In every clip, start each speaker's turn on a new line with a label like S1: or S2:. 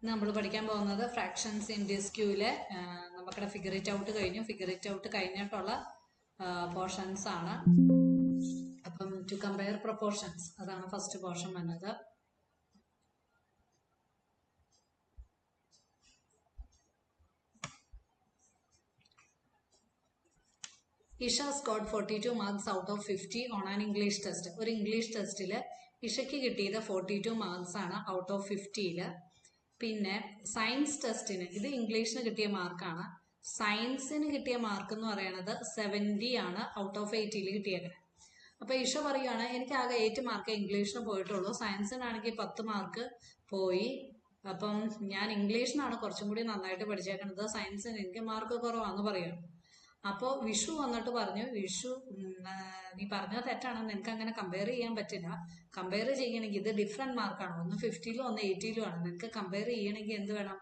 S1: നമ്മൾ പഠിക്കാൻ പോകുന്നത് ഫ്രാക്ഷൻസ് ഇൻ ഡിസ്ക്യൂലെ നമുക്കിടെ ഫിഗർ ഇറ്റ് ഔട്ട് കഴിഞ്ഞു. ഫിഗർ ഇറ്റ് ഔട്ട് കഴിഞ്ഞിട്ടുള്ള പോർഷൻസ് ആണ്. അപ്പം ടു കമ്പയർ പ്രൊപ്പോർഷൻസ് അതാണ് ഫസ്റ്റ് പോർഷൻ വന്നത്. Isha scored 42 marks out of 50 on an English test. ഒരു ഇംഗ്ലീഷ് ടെസ്റ്റിൽ ഇഷയ്ക്ക് കിട്ടിയത് 42 മാർക്സ് ആണ് ഔട്ട് ഓഫ് 50. പിന്നെ സയൻസ് ടെസ്റ്റിന്, ഇത് ഇംഗ്ലീഷിന് കിട്ടിയ മാർക്കാണ്. സയൻസിന് കിട്ടിയ മാർക്ക് എന്ന് പറയുന്നത് 70 ആണ് ഔട്ട് ഓഫ് 80 കിട്ടിയത്. അപ്പൊ ഇഷ പറയുകയാണ്, എനിക്ക് ആകെ 8 മാർക്ക് ഇംഗ്ലീഷിന് പോയിട്ടുള്ളൂ, സയൻസിനാണെങ്കിൽ 10 മാർക്ക് പോയി. അപ്പം ഞാൻ ഇംഗ്ലീഷിനാണ് കുറച്ചും കൂടി നന്നായിട്ട് പഠിച്ചേക്കുന്നത്, സയൻസിന് എനിക്ക് മാർക്ക് കുറവാന്ന് പറയുകയാണ്. അപ്പോൾ വിഷു വന്നിട്ട് പറഞ്ഞു, വിഷു നീ പറഞ്ഞത് തെറ്റാണ്, നിനക്ക് അങ്ങനെ കമ്പയർ ചെയ്യാൻ പറ്റില്ല. കമ്പയർ ചെയ്യണമെങ്കിൽ ഇത് ഡിഫറെന്റ് മാർക്കാണ്, ഒന്ന് 50-ലും ഒന്ന് 80-ലും ആണ്. നിനക്ക് കമ്പയർ ചെയ്യണമെങ്കിൽ എന്ത് വേണം,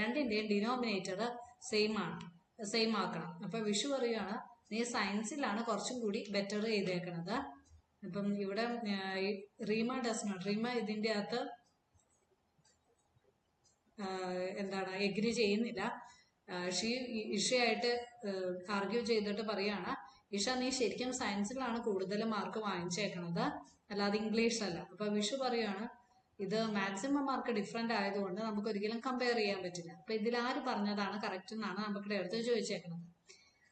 S1: രണ്ടിന്റെയും ഡിനോമിനേറ്റർ സെയിം ആക്കണം. അപ്പൊ വിഷു പറയുകയാണ്, നീ സയൻസിലാണ് കുറച്ചും കൂടി ബെറ്റർ ചെയ്തേക്കണത്. ഇപ്പം ഇവിടെ റീമ റീമ ഇതിന്റെ അകത്ത് എഗ്രി ചെയ്യുന്നില്ല. ഇഷയായിട്ട് ആർഗ്യൂ ചെയ്തിട്ട് പറയാണ്, ഇഷ നീ ശരിക്കും സയൻസിലാണ് കൂടുതൽ മാർക്ക് വാങ്ങിച്ചേക്കണത്, അല്ലാതെ ഇംഗ്ലീഷിലല്ല. അപ്പൊ വിഷു പറയുകയാണ്, ഇത് മാക്സിമം മാർക്ക് ഡിഫറെന്റ് ആയതുകൊണ്ട് നമുക്ക് ഒരിക്കലും കമ്പയർ ചെയ്യാൻ പറ്റില്ല. അപ്പൊ ഇതിൽ ആര് പറഞ്ഞതാണ് കറക്റ്റ് എന്നാണ് നമുക്കിടെ അടുത്ത് ചോദിച്ചേക്കുന്നത്.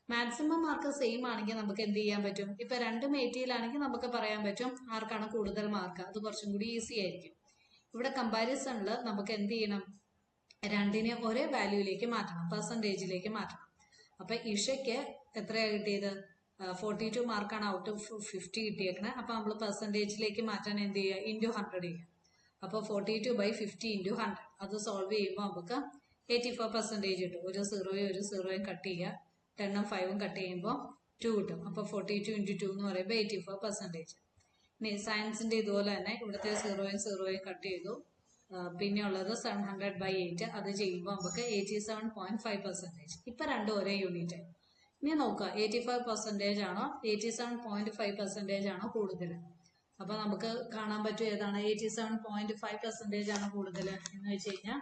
S1: മാക്സിമം മാർക്ക് സെയിം ആണെങ്കിൽ നമുക്ക് എന്ത് ചെയ്യാൻ പറ്റും, ഇപ്പൊ രണ്ടും 80-ലാണെങ്കിൽ നമുക്ക് പറയാൻ പറ്റും ആർക്കാണ് കൂടുതൽ മാർക്ക്, അത് കുറച്ചും കൂടി ഈസി ആയിരിക്കും. ഇവിടെ കമ്പാരിസണിൽ നമുക്ക് എന്ത് ചെയ്യണം, രണ്ടിനെ ഒരേ വാല്യൂയിലേക്ക് മാറ്റണം, പെർസെൻറ്റേജിലേക്ക് മാറ്റണം. അപ്പൊ ഇഷയ്ക്ക് എത്രയാണ് കിട്ടിയത്, 42 മാർക്കാണ് ഔട്ട് ഓഫ് 50 കിട്ടിയേക്കണേ. അപ്പൊ നമ്മൾ പെർസെൻറ്റേജിലേക്ക് മാറ്റാൻ എന്ത് ചെയ്യുക, ഇൻറ്റു 100 ചെയ്യുക. അപ്പൊ 42/50 × 100 അത് സോൾവ് ചെയ്യുമ്പോൾ നമുക്ക് 84% കിട്ടും. ഒരു സീറോയും കട്ട് ചെയ്യുക, 10ഉം 5ഉം കട്ട് ചെയ്യുമ്പോൾ 2 കിട്ടും. അപ്പൊ 42 × 2 എന്ന് പറയുമ്പോൾ 84%. ഇനി സയൻസിന്റെ ഇതുപോലെ തന്നെ ഇവിടുത്തെ സീറോയും കട്ട് ചെയ്തു. പിന്നെ ഉള്ളത് 700/8, അത് ചെയ്യുമ്പോൾ നമുക്ക് 87.5%. ഇപ്പൊ രണ്ടും ഒരേ യൂണിറ്റ്. ഇനി നോക്കുക, 85% ആണോ 87.5% ആണോ കൂടുതൽ. അപ്പൊ നമുക്ക് കാണാൻ പറ്റും ഏതാണ് 87.5% ആണ് കൂടുതൽ എന്ന് വെച്ച് കഴിഞ്ഞാൽ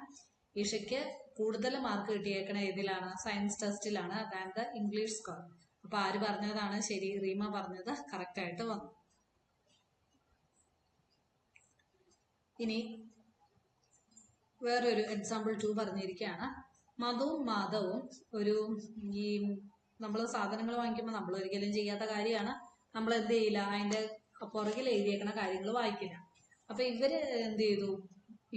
S1: ഇഷയ്ക്ക് കൂടുതൽ മാർക്ക് കിട്ടിയേക്കണ ഏതിലാണ്, സയൻസ് ടെസ്റ്റിലാണ്, അതായത് ഇംഗ്ലീഷ് സ്കോർ. അപ്പൊ ആര് പറഞ്ഞതാണ് ശരി, റീമ പറഞ്ഞത് കറക്റ്റ് ആയിട്ട് വന്നു. ഇനി വേറൊരു എക്സാമ്പിൾ 2 പറഞ്ഞിരിക്കുകയാണ്. മധുവും മാധവും ഈ നമ്മൾ സാധനങ്ങൾ വാങ്ങിക്കുമ്പോൾ നമ്മൾ ഒരിക്കലും ചെയ്യാത്ത കാര്യമാണ്, നമ്മൾ എന്ത് ചെയ്യില്ല, അതിന്റെ പുറകിൽ എഴുതിയേക്കണ കാര്യങ്ങൾ വായിക്കില്ല. അപ്പൊ ഇവര് എന്ത് ചെയ്തു,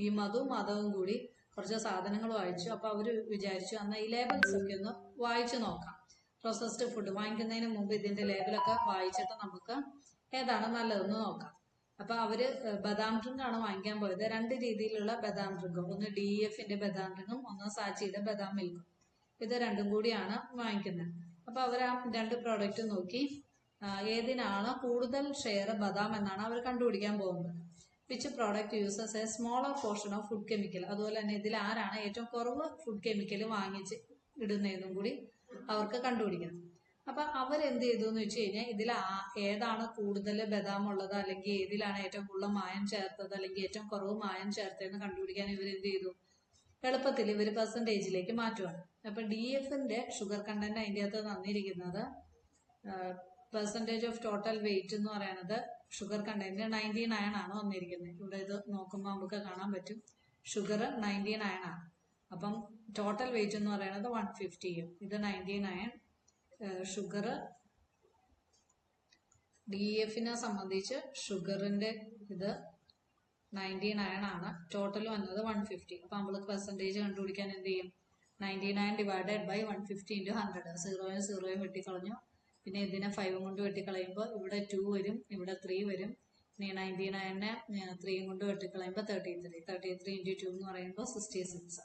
S1: ഈ മധുവും മാധവും കൂടി കുറച്ച് സാധനങ്ങൾ വായിച്ചു. അപ്പൊ അവര് വിചാരിച്ചു, എന്നാൽ ഈ ലേബൽസ് ഒക്കെ ഒന്ന് വായിച്ചു നോക്കാം. പ്രോസസ്ഡ് ഫുഡ് വാങ്ങിക്കുന്നതിന് മുമ്പ് ഇതിന്റെ ലേബലൊക്കെ വായിച്ചിട്ട് നമുക്ക് ഏതാണ് നല്ലതെന്ന് നോക്കാം. അപ്പൊ അവര് ബദാം ഡ്രിങ്ക് ആണ് വാങ്ങിക്കാൻ പോയത്. രണ്ട് രീതിയിലുള്ള ബദാം ഡ്രിങ്കും, ഒന്ന് DEFന്റെ ബദാം ഡ്രിങ്കും ഒന്ന് സാച്ചിയുടെ ബദാം മിൽക്കും, ഇത് രണ്ടും കൂടിയാണ് വാങ്ങിക്കുന്നത്. അപ്പൊ അവർ ആ രണ്ട് പ്രോഡക്റ്റ് നോക്കി ഏതിനാണ് കൂടുതൽ ഷെയർ ബദാം എന്നാണ് അവർ കണ്ടുപിടിക്കാൻ പോകുന്നത്. Which product uses A smaller portion of food chemical, അതുപോലെ തന്നെ ഇതിൽ ആരാണ് ഏറ്റവും കുറവ് ഫുഡ് കെമിക്കൽ വാങ്ങിച്ച് ഇടുന്നതെന്നും കൂടി അവർക്ക് കണ്ടുപിടിക്കണം. അപ്പൊ അവരെന്ത് ചെയ്തു എന്ന് വെച്ച് കഴിഞ്ഞാൽ, ഇതിൽ ഏതാണ് കൂടുതൽ ബദാം ഉള്ളത്, അല്ലെങ്കിൽ ഏതിലാണ് ഏറ്റവും കൂടുതൽ മായം ചേർത്തത്, അല്ലെങ്കിൽ ഏറ്റവും കുറവ് മായം ചേർത്തതെന്ന് കണ്ടുപിടിക്കാൻ ഇവരെന്ത് ചെയ്തു, എളുപ്പത്തിൽ ഇവർ പെർസെൻറ്റേജിലേക്ക് മാറ്റുവാണ്. അപ്പൊ DEFന്റെ ഷുഗർ കണ്ടന്റ് അതിൻ്റെ അകത്ത് തന്നിരിക്കുന്നത് പെർസെൻറ്റേജ് ഓഫ് ടോട്ടൽ വെയിറ്റ് എന്ന് പറയുന്നത് ഷുഗർ കണ്ടന്റ് 99 ആണ് വന്നിരിക്കുന്നത്. ഇവിടെ ഇത് നോക്കുമ്പോൾ നമുക്ക് കാണാൻ പറ്റും ഷുഗർ 99 ആണ്. അപ്പം ടോട്ടൽ വെയിറ്റ് എന്ന് പറയുന്നത് 150, ഇത് 99. ഷുഗർ DEFനെ സംബന്ധിച്ച് ഷുഗറിന്റെ ഇത് 99 ആണ്, ടോട്ടൽ വന്നത് 150. അപ്പൊ നമ്മൾ പെർസെൻറ്റേജ് കണ്ടുപിടിക്കാൻ എന്ത് ചെയ്യും, 99/150 × 100. സീറോയും വെട്ടിക്കളഞ്ഞു. പിന്നെ ഇതിനെ 5 കൊണ്ട് വെട്ടിക്കളയുമ്പോൾ ഇവിടെ 2 വരും, ഇവിടെ 3 വരും. ഇനി 99നെ 3 കൊണ്ട് വെട്ടിക്കളയുമ്പോൾ 33 × 2 എന്ന് പറയുമ്പോൾ 66.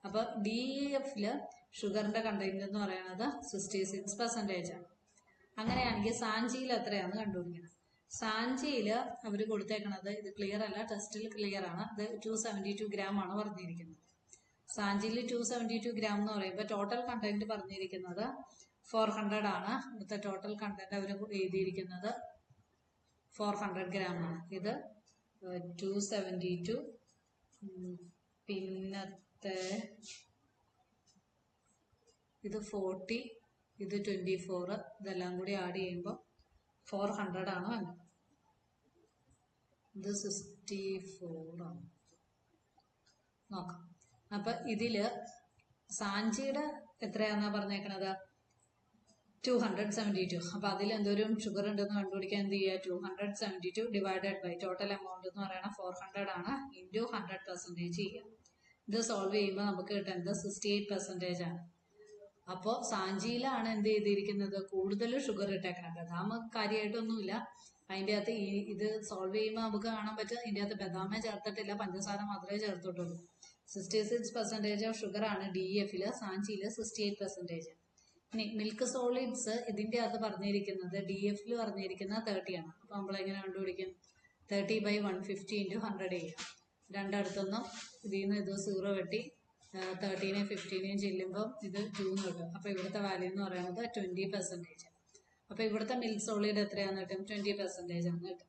S1: അപ്പൊ DEFല് ഷുഗറിന്റെ കണ്ടന്റ് എന്ന് പറയുന്നത് 66% ആണ്. അങ്ങനെയാണെങ്കിൽ സാഞ്ചിയിൽ എത്രയാണെന്ന് കണ്ടുപിടിക്കണം. സാഞ്ചിയില് അവർ കൊടുത്തേക്കണത്, ഇത് ക്ലിയർ അല്ല, ടെസ്റ്റിൽ ക്ലിയർ ആണ്, ഇത് 272 ഗ്രാം ആണ് പറഞ്ഞിരിക്കുന്നത്. സാഞ്ചിയിൽ 272 ഗ്രാം എന്ന് പറയുമ്പോൾ ടോട്ടൽ കണ്ടന്റ് പറഞ്ഞിരിക്കുന്നത് 400 ആണ്. ഇവിടുത്തെ ടോട്ടൽ കണ്ടന്റ് അവർ എഴുതിയിരിക്കുന്നത് 400 ഗ്രാം ആണ്. ഇത് 272 പിന്നെ ഇത് 40, ഇത് 24, ഇതെല്ലാം കൂടി ആഡ് ചെയ്യുമ്പോൾ 400 ആണ് വന്നത്. ഇത് 64 ആണ്. നോക്കാം. അപ്പൊ ഇതില് സാഞ്ചിയുടെ എത്രയാന്നാ പറഞ്ഞേക്കണത്? 272. അപ്പൊ അതിൽ എന്തോരം ഷുഗർ ഉണ്ടെന്ന് കണ്ടുപിടിക്കാൻ എന്ത് ചെയ്യുക? 272 ഡിവൈഡഡ് ബൈ ടോട്ടൽ എമൗണ്ട് എന്ന് പറയുന്നത് 400 ആണ്, ഇൻറ്റു 100% ചെയ്യുക. ഇത് സോൾവ് ചെയ്യുമ്പോൾ നമുക്ക് കിട്ടുന്നത് 68% ആണ്. അപ്പോൾ സാഞ്ചിയിലാണ് എന്ത് ചെയ്തിരിക്കുന്നത്? കൂടുതൽ ഷുഗർ ഇട്ടേക്കണം. ബദാം കാര്യമായിട്ടൊന്നുമില്ല. അതിൻ്റെ അകത്ത് ഇത് സോൾവ് ചെയ്യുമ്പോൾ നമുക്ക് കാണാൻ പറ്റും, ഇതിൻ്റെ അകത്ത് ബദാമേ ചേർത്തിട്ടില്ല, പഞ്ചസാര മാത്രമേ ചേർത്തിട്ടുള്ളൂ. 66% ഓഫ് ഷുഗർ ആണ് DEFല്, സാഞ്ചിയില് 68%. ഇനി മിൽക്ക് സോളിഡ്സ് ഇതിൻ്റെ അകത്ത് പറഞ്ഞിരിക്കുന്നത് DEFല് പറഞ്ഞിരിക്കുന്ന 30 ആണ്. അപ്പോൾ നമ്മളെങ്ങനെ കണ്ടുപിടിക്കും? 30/150 × 100 ചെയ്യാം. രണ്ടിടത്തുനിന്നും ഇതിൽ നിന്ന് ഇത് 0 വെട്ടി 13 15 ചെല്ലുമ്പോൾ ഇത് 2 കിട്ടും. അപ്പോൾ ഇവിടുത്തെ വാല്യൂ എന്ന് പറയുന്നത് 20%. അപ്പോൾ ഇവിടുത്തെ മിൽക്ക് സോളിഡ് എത്രയാണെന്ന് കിട്ടും? 20% ആണ് കിട്ടും.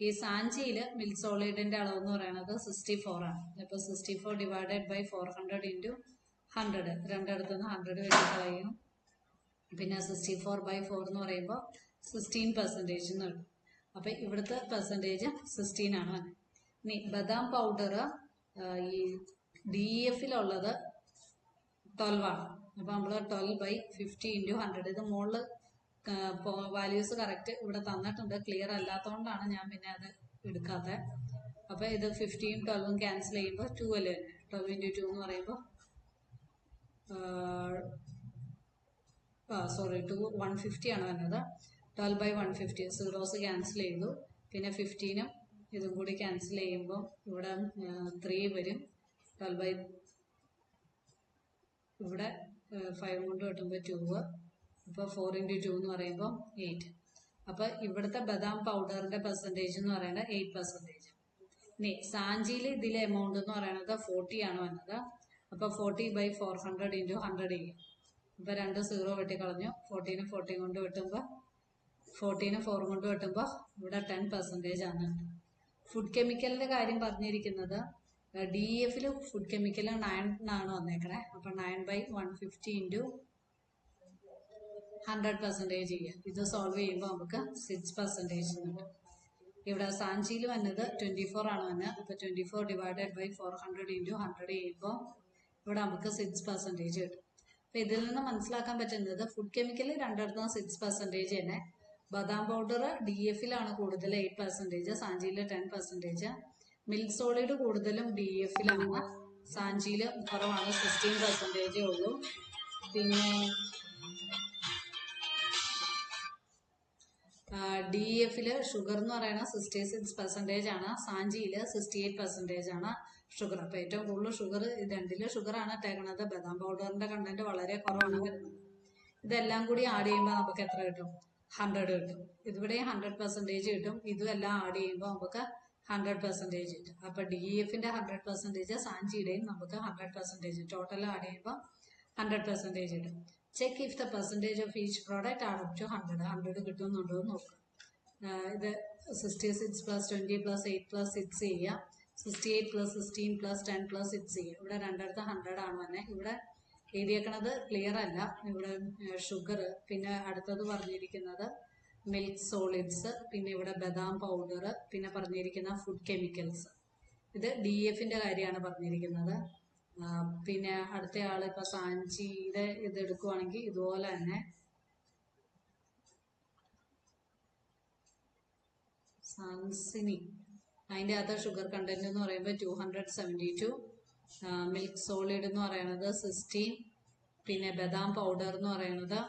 S1: ഈ സാഞ്ചിയിൽ മിൽക്ക് സോളിഡിന്റെ അളവ് എന്ന് പറയുന്നത് 64 ആണ്. ഇപ്പോൾ 64 ഡിവൈഡഡ് ബൈ 400 × 100, രണ്ടിടത്തുനിന്ന് 100 വെട്ടി കളയും. പിന്നെ 64/4 എന്ന് പറയുമ്പോൾ 16% എന്ന് കിട്ടും. അപ്പം ഇവിടുത്തെ പെർസെൻറ്റേജ് 16 ആണ് വന്നത്. ഇനി ബദാം പൗഡർ ഈ DEFലുള്ളത് 12 ആണ്. അപ്പം നമ്മൾ 12/50 × 100. ഇത് മുകളിൽ വാല്യൂസ് കറക്റ്റ് ഇവിടെ തന്നിട്ടുണ്ട്, ക്ലിയർ അല്ലാത്തതുകൊണ്ടാണ് ഞാൻ പിന്നെ അത് എടുക്കാത്തത്. അപ്പോൾ ഇത് 50ഉം 12ഉം ക്യാൻസൽ ചെയ്യുമ്പോൾ 2 അല്ലേ തന്നെ. 12 × 2 എന്ന് പറയുമ്പോൾ 150 ആണ് വന്നത്. 12/150 സീറോസ് ക്യാൻസൽ ചെയ്തു. പിന്നെ 15ഉം ഇതും കൂടി ക്യാൻസൽ ചെയ്യുമ്പോൾ ഇവിടെ 3 വരും. 12 ഇവിടെ 5 കൊണ്ട് കിട്ടുമ്പോൾ 2. അപ്പോൾ 4 × 2 എന്ന് പറയുമ്പോൾ 8. അപ്പോൾ ഇവിടുത്തെ ബദാം പൗഡറിന്റെ പെർസെൻറ്റേജ് എന്ന് പറയുന്നത് 8%. ഇനി സാഞ്ചിയിൽ ഇതിലെ എമൗണ്ട് എന്ന് പറയുന്നത് 40 ആണ് വന്നത്. അപ്പോൾ 40/400 × 100 ചെയ്യും. ഇപ്പോൾ 2 0 വെട്ടിക്കളഞ്ഞു. 14 40 കൊണ്ട് വെട്ടുമ്പോൾ 14 4 കൊണ്ട് വെട്ടുമ്പോൾ ഇവിടെ 10% ആണ്. ഫുഡ് കെമിക്കലിന്റെ കാര്യം പറഞ്ഞിരിക്കുന്നത് DEFൽ ഫുഡ് കെമിക്കൽ 9 ആണ് വന്നേക്കണേ. അപ്പോൾ 9/150 × 100% ചെയ്യുക. ഇത് സോൾവ് ചെയ്യുമ്പോൾ നമുക്ക് 6% കിട്ടും. ഇവിടെ സാഞ്ചിയിൽ വന്നത് 24 ആണ് വന്നത്. അപ്പോൾ 24 ഡിവൈഡഡ് ബൈ 400 × 100 ചെയ്യുമ്പോൾ ഇവിടെ നമുക്ക് 6% കിട്ടും. അപ്പോൾ ഇതിൽ നിന്ന് മനസ്സിലാക്കാൻ പറ്റുന്നത് ഫുഡ് കെമിക്കൽ രണ്ടിടത്തും 6% തന്നെ. ബദാം പൗഡർ DEFലാണ് കൂടുതൽ 8%, സാഞ്ചിയിൽ 10%. മിൽക്ക് സോളിഡ് കൂടുതലും DEFലാണ്, സാഞ്ചിയിൽ കുറവാണ്, 16% ഉള്ളൂ. പിന്നെ DEFല് ഷുഗർ എന്ന് പറയുന്നത് 66% ആണ്, സാഞ്ചിയിൽ 68% ആണ് ഷുഗർ. അപ്പോൾ ഏറ്റവും കൂടുതൽ ഷുഗർ രണ്ടില് ഷുഗറാണ് ഇട്ടേക്കണത്. ബദാം പൗഡറിന്റെ കണ്ടന്റ് വളരെ കുറവാണ് വരുന്നത്. ഇതെല്ലാം കൂടി ആഡ് ചെയ്യുമ്പോൾ നമുക്ക് എത്ര കിട്ടും? 100 കിട്ടും. ഇതിവിടെ 100% കിട്ടും. ഇതും എല്ലാം ആഡ് ചെയ്യുമ്പോൾ നമുക്ക് 100% കിട്ടും. അപ്പോൾ DEFന്റെ 100%, സാഞ്ചിയുടെയും നമുക്ക് 100%, ടോട്ടൽ ആഡ് ചെയ്യുമ്പോൾ 100% കിട്ടും. Check if the percentage of each product add up to 100 കിട്ടുന്നുണ്ടോ എന്ന് നോക്കുക. ഇത് 66 + 20 + 8 + 6 ചെയ്യുക. 68 + 16 + 10 + 6 ചെയ്യുക. ഇവിടെ രണ്ടിടത്ത് 100 ആണ് വന്നെ. ഇവിടെ എഴുതിയേക്കണത് ക്ലിയർ അല്ല. ഇവിടെ ഷുഗർ, പിന്നെ അടുത്തത് പറഞ്ഞിരിക്കുന്നത് മിൽക്ക് സോളിഡ്സ്, പിന്നെ ഇവിടെ ബദാം പൗഡർ, പിന്നെ പറഞ്ഞിരിക്കുന്ന ഫുഡ് കെമിക്കൽസ്. ഇത് DEFന്റെ കാര്യമാണ് പറഞ്ഞിരിക്കുന്നത്. പിന്നെ അടുത്ത ആൾ ഇപ്പൊ സാഞ്ചിയുടെ ഇത് എടുക്കുവാണെങ്കിൽ ഇതുപോലെ തന്നെ സാൻസിനി, അതിൻ്റെ അകത്ത് ഷുഗർ കണ്ടന്റ് എന്ന് പറയുമ്പോൾ 272, മിൽക്ക് സോളിഡ് എന്ന് പറയുന്നത് 16, പിന്നെ ബദാം പൗഡർ എന്ന് പറയുന്നത്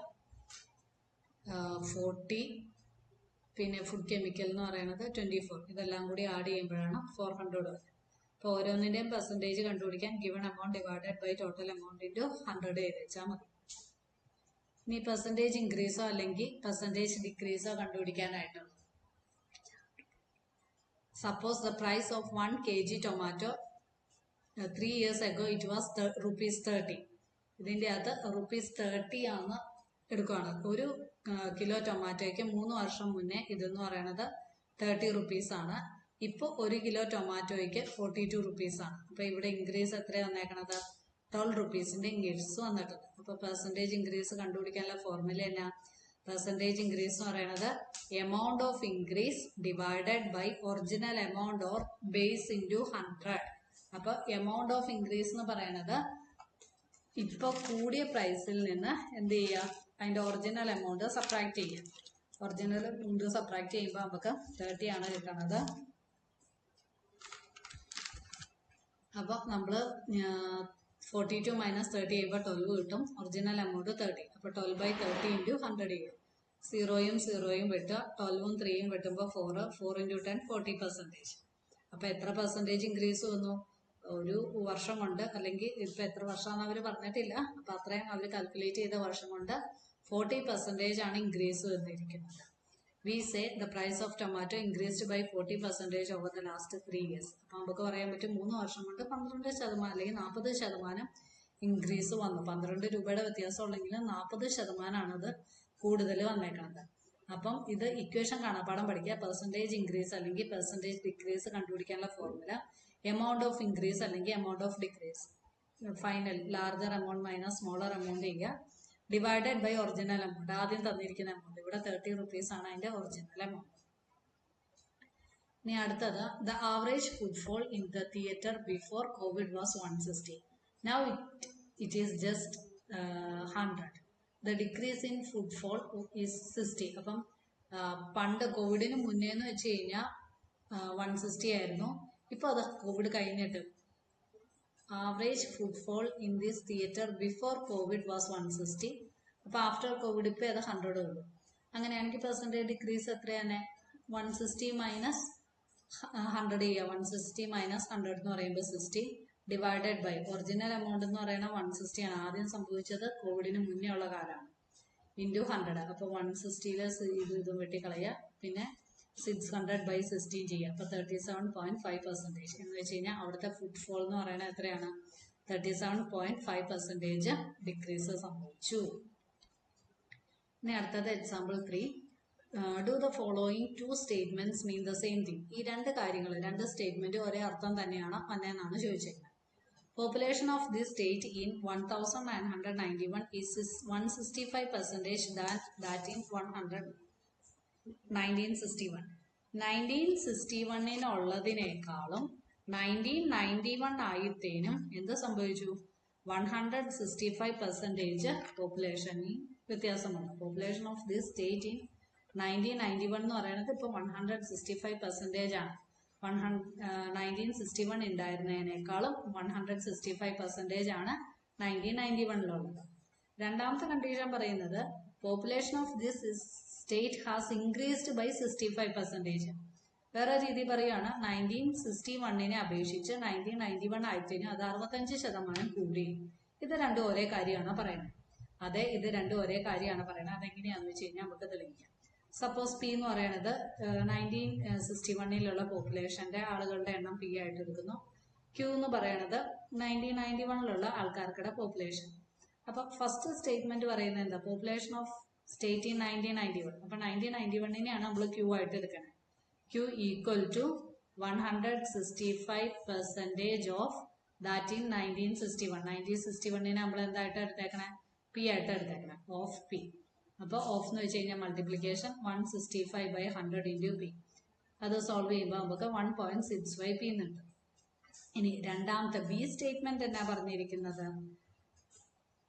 S1: 40, പിന്നെ ഫുഡ് കെമിക്കൽ എന്ന് പറയുന്നത് 24. ഇതെല്ലാം കൂടി ആഡ് ചെയ്യുമ്പോഴാണ് 400 വരുന്നത്. അപ്പോൾ ഓരോന്നിൻ്റെയും പെർസെൻറ്റേജ് കണ്ടുപിടിക്കാൻ given amount divided by total amount × 100 ചെയ്ത് വെച്ചാൽ മതി. ഇനി പെർസെൻറ്റേജ് ഇൻക്രീസോ അല്ലെങ്കിൽ പെർസെൻറ്റേജ് ഡിക്രീസോ കണ്ടുപിടിക്കാനായിട്ടാണ്. Suppose the price of 1 kg tomato 3 years ago it was ₹30. ഇതിൻ്റെ അകത്ത് ₹30 ആണ് എടുക്കുകയാണ്. ഒരു കിലോ ടൊമാറ്റോയ്ക്ക് 3 വർഷം മുന്നേ ഇതെന്ന് പറയുന്നത് ₹30 ആണ്. ഇപ്പോൾ 1 കിലോ ടൊമാറ്റോയ്ക്ക് ₹42 ആണ്. അപ്പോൾ ഇവിടെ ഇൻക്രീസ് എത്രയാണ് വന്നേക്കണത്? 12 ഇൻക്രീസ് വന്നിട്ടുണ്ട്. അപ്പോൾ പെർസെൻറ്റേജ് ഇൻക്രീസ് കണ്ടുപിടിക്കാനുള്ള ഫോർമുല എന്നാ? പെർസെൻറ്റേജ് ഇൻക്രീസ് എന്ന് പറയുന്നത് amount of increase divided by original amount or base into 100. അപ്പോൾ എമൗണ്ട് ഓഫ് ഇൻക്രീസ് എന്ന് പറയുന്നത് ഇപ്പോൾ കൂടിയ പ്രൈസിൽ നിന്ന് എന്ത് ചെയ്യുക, അതിൻ്റെ ഒറിജിനൽ എമൗണ്ട് സബ്ട്രാക്ട് ചെയ്യുക. ഒറിജിനൽ എമൗണ്ട് സബ്ട്രാക്ട് ചെയ്യുമ്പോൾ നമുക്ക് 30 ആണ് കിട്ടുന്നത്. അപ്പോൾ നമ്മൾ 42 - 30 ചെയ്യുമ്പോൾ 12 കിട്ടും. Original amount 30. അപ്പോൾ 12/30 × 100 ചെയ്യും. 0യും 0യും വെട്ടുക. 12ഉം 3യും വെട്ടുമ്പോൾ 4. 4 × 10 40%. അപ്പോൾ എത്ര പെർസെൻറ്റേജ് ഇൻക്രീസ് വന്നു? ഒരു വർഷം കൊണ്ട്, അല്ലെങ്കിൽ ഇപ്പം എത്ര വർഷമാണെന്ന് അവർ പറഞ്ഞിട്ടില്ല, അപ്പം അത്രയും അവർ കാൽക്കുലേറ്റ് ചെയ്ത വർഷം കൊണ്ട് 40% ആണ് ഇൻക്രീസ് വന്നിരിക്കുന്നത്. We say the price of tomato increased by 40% over the last 3 years. അപ്പം നമുക്ക് പറയാൻ പറ്റും 3 വർഷം കൊണ്ട് 12% അല്ലെങ്കിൽ 40% ഇൻക്രീസ് വന്നു. 12 രൂപയുടെ വ്യത്യാസം ഉള്ളെങ്കിൽ 40% അത് കൂടുതൽ വന്നേക്കുന്നത്. അപ്പം ഇത് ഇക്വേഷൻ കാണാപ്പാടം പഠിക്കുക. പെർസെൻറ്റേജ് ഇൻക്രീസ് അല്ലെങ്കിൽ പെർസെൻറ്റേജ് ഡിക്രീസ് കണ്ടുപിടിക്കാനുള്ള ഫോർമുല എമൗണ്ട് ഓഫ് ഇൻക്രീസ് അല്ലെങ്കിൽ amount of decrease, final larger amount minus smaller amount ചെയ്യുക, ഡിവൈഡഡ് ബൈ ഒറിജിനൽ എമൗണ്ട്. ആദ്യം തന്നിരിക്കുന്ന എമൗണ്ട് ഇവിടെ 30 rupees ആണ് അതിൻ്റെ ഒറിജിനൽ എമൗണ്ട്. ഇനി അടുത്തത് the average footfall in the theatre before Covid was 160. Now it is just 100. The decrease in footfall is 60. അപ്പം പണ്ട് കോവിഡിന് മുന്നേ എന്ന് വെച്ച് കഴിഞ്ഞാൽ 160 ആയിരുന്നു. ഇപ്പോൾ അത് കോവിഡ് കഴിഞ്ഞിട്ട് average footfall in this theatre before Covid was 160. അപ്പോൾ ആഫ്റ്റർ കോവിഡ് ഇപ്പോൾ അത് 100 ഉള്ളൂ. അങ്ങനെയാണെങ്കിൽ പെർസെൻറ്റേജ് ഡിക്രീസ് എത്രയാണ്? 160 - 100 ചെയ്യുക. 160 - 100 എന്ന് പറയുമ്പോൾ 60 ഡിവൈഡഡ് ബൈ ഒറിജിനൽ എമൗണ്ട് എന്ന് പറയുന്നത് 160 ആണ്. ആദ്യം സംഭവിച്ചത് കോവിഡിന് മുന്നേ ഉള്ള കാലമാണ്. ഇൻറ്റു 100. അപ്പോൾ 160ൽ ഇതും വെട്ടിക്കളയുക. പിന്നെ 600/16 ചെയ്യുക. അപ്പോൾ 37.5% എന്ന് വെച്ച് കഴിഞ്ഞാൽ അവിടുത്തെ ഫുട്ഫോൾ എന്ന് പറയുന്നത് എത്രയാണ്? 37.5% ഡിക്രീസ് സംഭവിച്ചു. ഇനി അടുത്തത് example 3. Do the following 2 statements mean the same thing. ഈ രണ്ട് കാര്യങ്ങൾ, രണ്ട് സ്റ്റേറ്റ്മെന്റ് ഒരേ അർത്ഥം തന്നെയാണ് വന്നതെന്നാണ് ചോദിച്ചിരിക്കുന്നത്. Population of this state in 1991 is 165% than that in 1961. 1961 ഉള്ളതിനേക്കാളും 1991 ആയത്തേനും എന്ത് സംഭവിച്ചു? 165% പോപ്പുലേഷനിൽ വ്യത്യാസമുണ്ട്. Population of this state in 1991 എന്ന് പറയുന്നത് ഇപ്പോൾ 165% ആണ്. 1961 ഉണ്ടായിരുന്നതിനേക്കാളും 165% ആണ് 1991 രണ്ടാമത്തെ കണ്ടീഷൻ പറയുന്നത് population of this state has increased by 65%. വേറെ രീതി പറയുകയാണ് 1961 അപേക്ഷിച്ച് 1991 ആയതിന് അത് 65% കൂടി. ഇത് രണ്ടും ഒരേ കാര്യമാണ് പറയുന്നത്. അതെ, ഇത് രണ്ടും ഒരേ കാര്യമാണ് പറയുന്നത്. അതെങ്ങനെയാണെന്ന് വെച്ച് കഴിഞ്ഞാൽ നമുക്ക് തെളിയിക്കാം. സപ്പോസ് പി എന്ന് പറയുന്നത് 1961 പോപ്പുലേഷന്റെ ആളുകളുടെ എണ്ണം പി ആയിട്ട് എടുക്കുന്നു. ക്യൂ എന്ന് പറയുന്നത് 1991 ആൾക്കാർക്കുടെ പോപ്പുലേഷൻ. അപ്പൊ ഫസ്റ്റ് സ്റ്റേറ്റ്മെന്റ് പറയുന്നത് എന്താ? Population of state in 1991. അപ്പൊ 1991 നമ്മൾ ക്യൂ ആയിട്ട് എടുക്കണം. Q equal to 165% of that in 1961. 1961 നമ്മൾ എന്തായിട്ട് എടുത്തേക്കണേ? പി ആയിട്ട് എടുത്തേക്കണേ. Of P. അപ്പോൾ ഓഫ് എന്ന് വെച്ച് കഴിഞ്ഞാൽ മൾട്ടിപ്ലിക്കേഷൻ 165/100 ഇൻറ്റു പി. അത് സോൾവ് ചെയ്യുമ്പോൾ നമുക്ക് 1.65 പി എന്നുണ്ട്. ഇനി രണ്ടാമത്തെ ബി സ്റ്റേറ്റ്മെന്റ് എന്നാ പറഞ്ഞിരിക്കുന്നത്?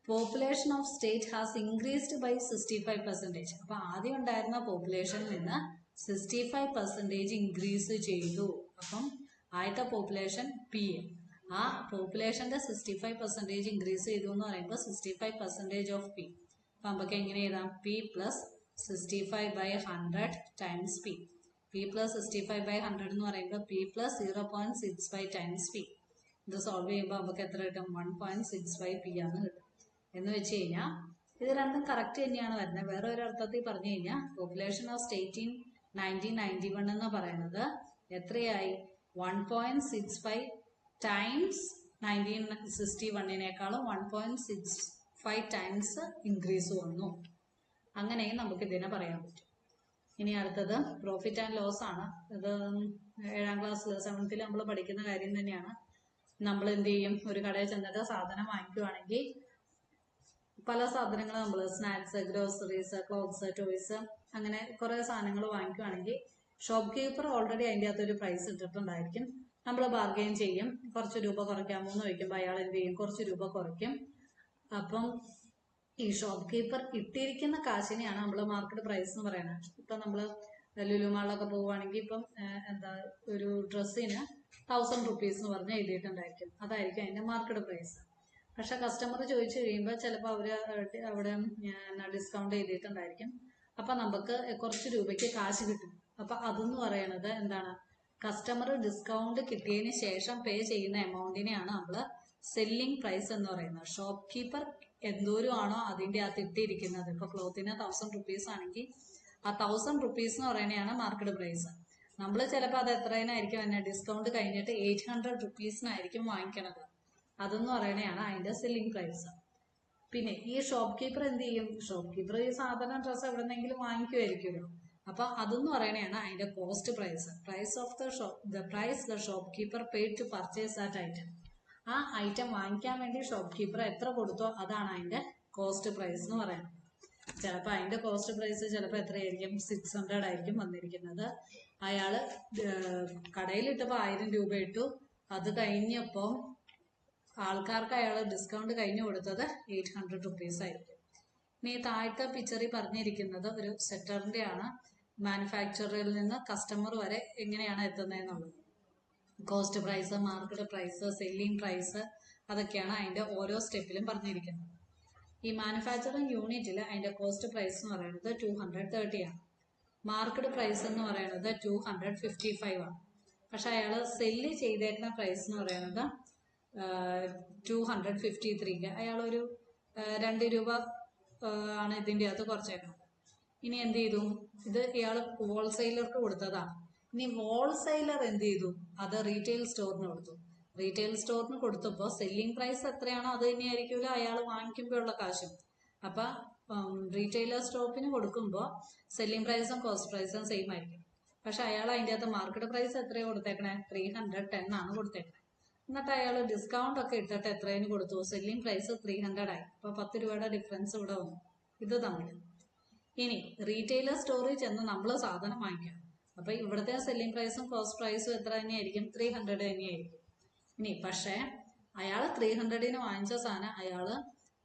S1: Population of state has increased by 65%. അപ്പൊ ആദ്യം ഉണ്ടായിരുന്ന പോപ്പുലേഷനിൽ നിന്ന് 65% ഇൻക്രീസ് ചെയ്തു. അപ്പം ആദ്യത്തെ പോപ്പുലേഷൻ പി, ആ പോപ്പുലേഷന്റെ 65% ഇൻക്രീസ് ചെയ്തു എന്ന് പറയുമ്പോൾ 65% ഓഫ് പി. അപ്പൊ നമുക്ക് എങ്ങനെ എഴുതാം? P plus 65/100 times P. P plus 65/100 എന്ന് പറയുമ്പോൾ പി പ്ലസ് 0.65 ടൈംസ് പി. ഇത് സോൾവ് ചെയ്യുമ്പോൾ നമുക്ക് എത്ര കിട്ടും? 1.65 പി ആണ് കിട്ടും. എന്ന് വെച്ച് കഴിഞ്ഞാൽ ഇത് രണ്ടും കറക്റ്റ് തന്നെയാണ് വരുന്നത്. വേറെ ഒരു അർത്ഥത്തിൽ പറഞ്ഞു കഴിഞ്ഞാൽ പോപ്പുലേഷൻ ഓഫ് സ്റ്റേറ്റ് ഇൻ 1991 എന്ന് പറയുന്നത് എത്രയായി? 1.65 ടൈംസ് 1961 1.65 ടൈംസ് ഇൻക്രീസ് വന്നു. അങ്ങനെയും നമുക്ക് ഇതിനെ പറയാൻ പറ്റും. ഇനി അടുത്തത് പ്രോഫിറ്റ് ആൻഡ് ലോസ് ആണ്. ഇത് 7th ക്ലാസ്സിൽ 7th നമ്മൾ പഠിക്കുന്ന കാര്യം തന്നെയാണ്. നമ്മൾ എന്ത് ചെയ്യും, ഒരു കടയിൽ ചെന്നിട്ട് സാധനം വാങ്ങിക്കുവാണെങ്കിൽ പല സാധനങ്ങൾ നമ്മൾ സ്നാക്സ്, ഗ്രോസറീസ്, ക്ലോത്ത്സ്, ടോയ്സ് അങ്ങനെ കുറെ സാധനങ്ങൾ വാങ്ങിക്കുവാണെങ്കിൽ ഷോപ്പ് കീപ്പർ ഓൾറെഡി അതിൻ്റെ അകത്തൊരു പ്രൈസ് ഇട്ടിട്ടുണ്ടായിരിക്കും. നമ്മൾ ബാർഗെയിൻ ചെയ്യും, കുറച്ച് രൂപ കുറയ്ക്കാമോ എന്ന് ചോദിക്കുമ്പോൾ അയാൾ എന്ത് ചെയ്യും, കുറച്ച് രൂപ കുറയ്ക്കും. അപ്പം ഈ ഷോപ്പ് കീപ്പർ ഇട്ടിരിക്കുന്ന കാശിനെയാണ് നമ്മൾ മാർക്കറ്റ് പ്രൈസ് എന്ന് പറയുന്നത്. ഇപ്പം നമ്മൾ ലുലു മാളിലൊക്കെ പോവുകയാണെങ്കിൽ ഇപ്പം എന്താ ഒരു ഡ്രസ്സിന് 1000 rupees എന്ന് പറഞ്ഞ് എഴുതിയിട്ടുണ്ടായിരിക്കും, അതായിരിക്കും അതിൻ്റെ മാർക്കറ്റ് പ്രൈസ്. പക്ഷെ കസ്റ്റമർ ചോദിച്ചു കഴിയുമ്പോൾ ചിലപ്പോൾ അവർ അവിടെ ഡിസ്കൗണ്ട് ചെയ്തിട്ടുണ്ടായിരിക്കും. അപ്പം നമുക്ക് കുറച്ച് രൂപയ്ക്ക് കാശ് കിട്ടും. അപ്പം അതെന്ന് പറയണത് എന്താണ്, കസ്റ്റമർ ഡിസ്കൗണ്ട് കിട്ടിയതിന് ശേഷം പേ ചെയ്യുന്ന എമൗണ്ടിനെയാണ് നമ്മൾ സെല്ലിംഗ് പ്രൈസ് എന്ന് പറയുന്നത്. ഷോപ്പ് കീപ്പർ എന്തോരം ആണോ അതിൻ്റെ അകത്ത് ഇട്ടിരിക്കുന്നത്, ഇപ്പോൾ ക്ലോത്തിന് 1000 rupees ആണെങ്കിൽ ആ 1000 rupees എന്ന് പറയുന്നതാണ് മാർക്കറ്റ് പ്രൈസ്. നമ്മൾ ചിലപ്പോൾ അത് എത്രയിനായിരിക്കും തന്നെ ഡിസ്കൗണ്ട് കഴിഞ്ഞിട്ട് 800 rupees വാങ്ങിക്കണത്. അതെന്ന് പറയണതാണ് അതിൻ്റെ സെല്ലിംഗ് പ്രൈസ്. പിന്നെ ഈ ഷോപ്പ് കീപ്പർ എന്ത് ചെയ്യും, ഷോപ്പ് കീപ്പർ ഈ സാധനം ഡ്രസ്സ് എവിടെന്നെങ്കിലും വാങ്ങിക്കുമായിരിക്കുമല്ലോ. അപ്പൊ അതെന്ന് പറയണതാണ് അതിന്റെ cost price. The price the shopkeeper paid to purchase that item. ആ ഐറ്റം വാങ്ങിക്കാൻ വേണ്ടി ഷോപ്പ് കീപ്പർ എത്ര കൊടുത്തോ അതാണ് അതിന്റെ കോസ്റ്റ് പ്രൈസ് എന്ന് പറയുന്നത്. ചിലപ്പോൾ അതിന്റെ കോസ്റ്റ് പ്രൈസ് ചിലപ്പോൾ എത്രയായിരിക്കും, 600 ആയിരിക്കും വന്നിരിക്കുന്നത്. അയാള് കടയിലിട്ടപ്പോൾ 1000 രൂപ ഇട്ടു, അത് കഴിഞ്ഞപ്പോൾ ആൾക്കാർക്ക് അയാൾ ഡിസ്കൗണ്ട് കഴിഞ്ഞു കൊടുത്തത് 800 rupees ആയിരിക്കും. ഇനി താഴത്തെ പിക്ചറിൽ പറഞ്ഞിരിക്കുന്നത് ഒരു സെറ്ററിന്റെ ആണ്. മാനുഫാക്ചറിൽ നിന്ന് കസ്റ്റമർ വരെ എങ്ങനെയാണ് എത്തുന്നതെന്നുള്ളത്. Cost price, market price, selling price, അതൊക്കെയാണ് അതിന്റെ ഓരോ സ്റ്റെപ്പിലും പറഞ്ഞിരിക്കുന്നത്. ഈ മാനുഫാക്ചറിങ് യൂണിറ്റിൽ അതിന്റെ കോസ്റ്റ് പ്രൈസ് എന്ന് പറയുന്നത് 230 ആണ്. മാർക്കറ്റ് പ്രൈസ് എന്ന് പറയുന്നത് 255 ആണ്. പക്ഷെ അയാൾ സെല്ല് ചെയ്തേക്കുന്ന പ്രൈസ് എന്ന് പറയുന്നത് 253. അയാളൊരു 2 രൂപ ആണ് ഇതിൻ്റെ അകത്ത് കുറച്ചേക്കുന്നത്. ഇനി എന്ത് ചെയ്തു, ഇത് ഇയാൾ ഹോൾസെയിലർക്ക് കൊടുത്തതാണ്. ഇനി ഹോൾസെയിലർ എന്ത് ചെയ്തു, അത് റീറ്റെയിൽ സ്റ്റോറിന് കൊടുത്തു. റീറ്റെയിൽ സ്റ്റോറിന് കൊടുത്തപ്പോൾ സെല്ലിംഗ് പ്രൈസ് എത്രയാണോ അത് തന്നെയായിരിക്കുമല്ലോ അയാൾ വാങ്ങിക്കുമ്പോഴുള്ള കാശും. അപ്പൊ റീറ്റെയിലർ സ്റ്റോപ്പിന് കൊടുക്കുമ്പോൾ സെല്ലിംഗ് പ്രൈസും കോസ്റ്റ് പ്രൈസും സെയിം ആയിരിക്കും. പക്ഷെ അയാൾ അതിൻ്റെ അകത്ത് മാർക്കറ്റ് പ്രൈസ് എത്രയാണ് കൊടുത്തേക്കണേ, 310 ആണ് കൊടുത്തേക്കണേ. എന്നിട്ട് അയാൾ ഡിസ്കൗണ്ട് ഒക്കെ ഇട്ടിട്ട് എത്രയും കൊടുത്തു, സെല്ലിംഗ് പ്രൈസ് 300 ആയി. അപ്പൊ 10 രൂപയുടെ ഡിഫറൻസ് ഇവിടെ വന്നു, ഇത് തമ്മിൽ. ഇനി റീറ്റെയിലർ സ്റ്റോറിൽ ചെന്ന് നമ്മൾ സാധനം വാങ്ങിക്കാം. അപ്പൊ ഇവിടുത്തെ സെല്ലിംഗ് പ്രൈസും കോസ്റ്റ് പ്രൈസും എത്ര തന്നെയായിരിക്കും, 300 തന്നെയായിരിക്കും. ഇനി പക്ഷേ അയാൾ 300-ന് വാങ്ങിച്ച സാധനം അയാള്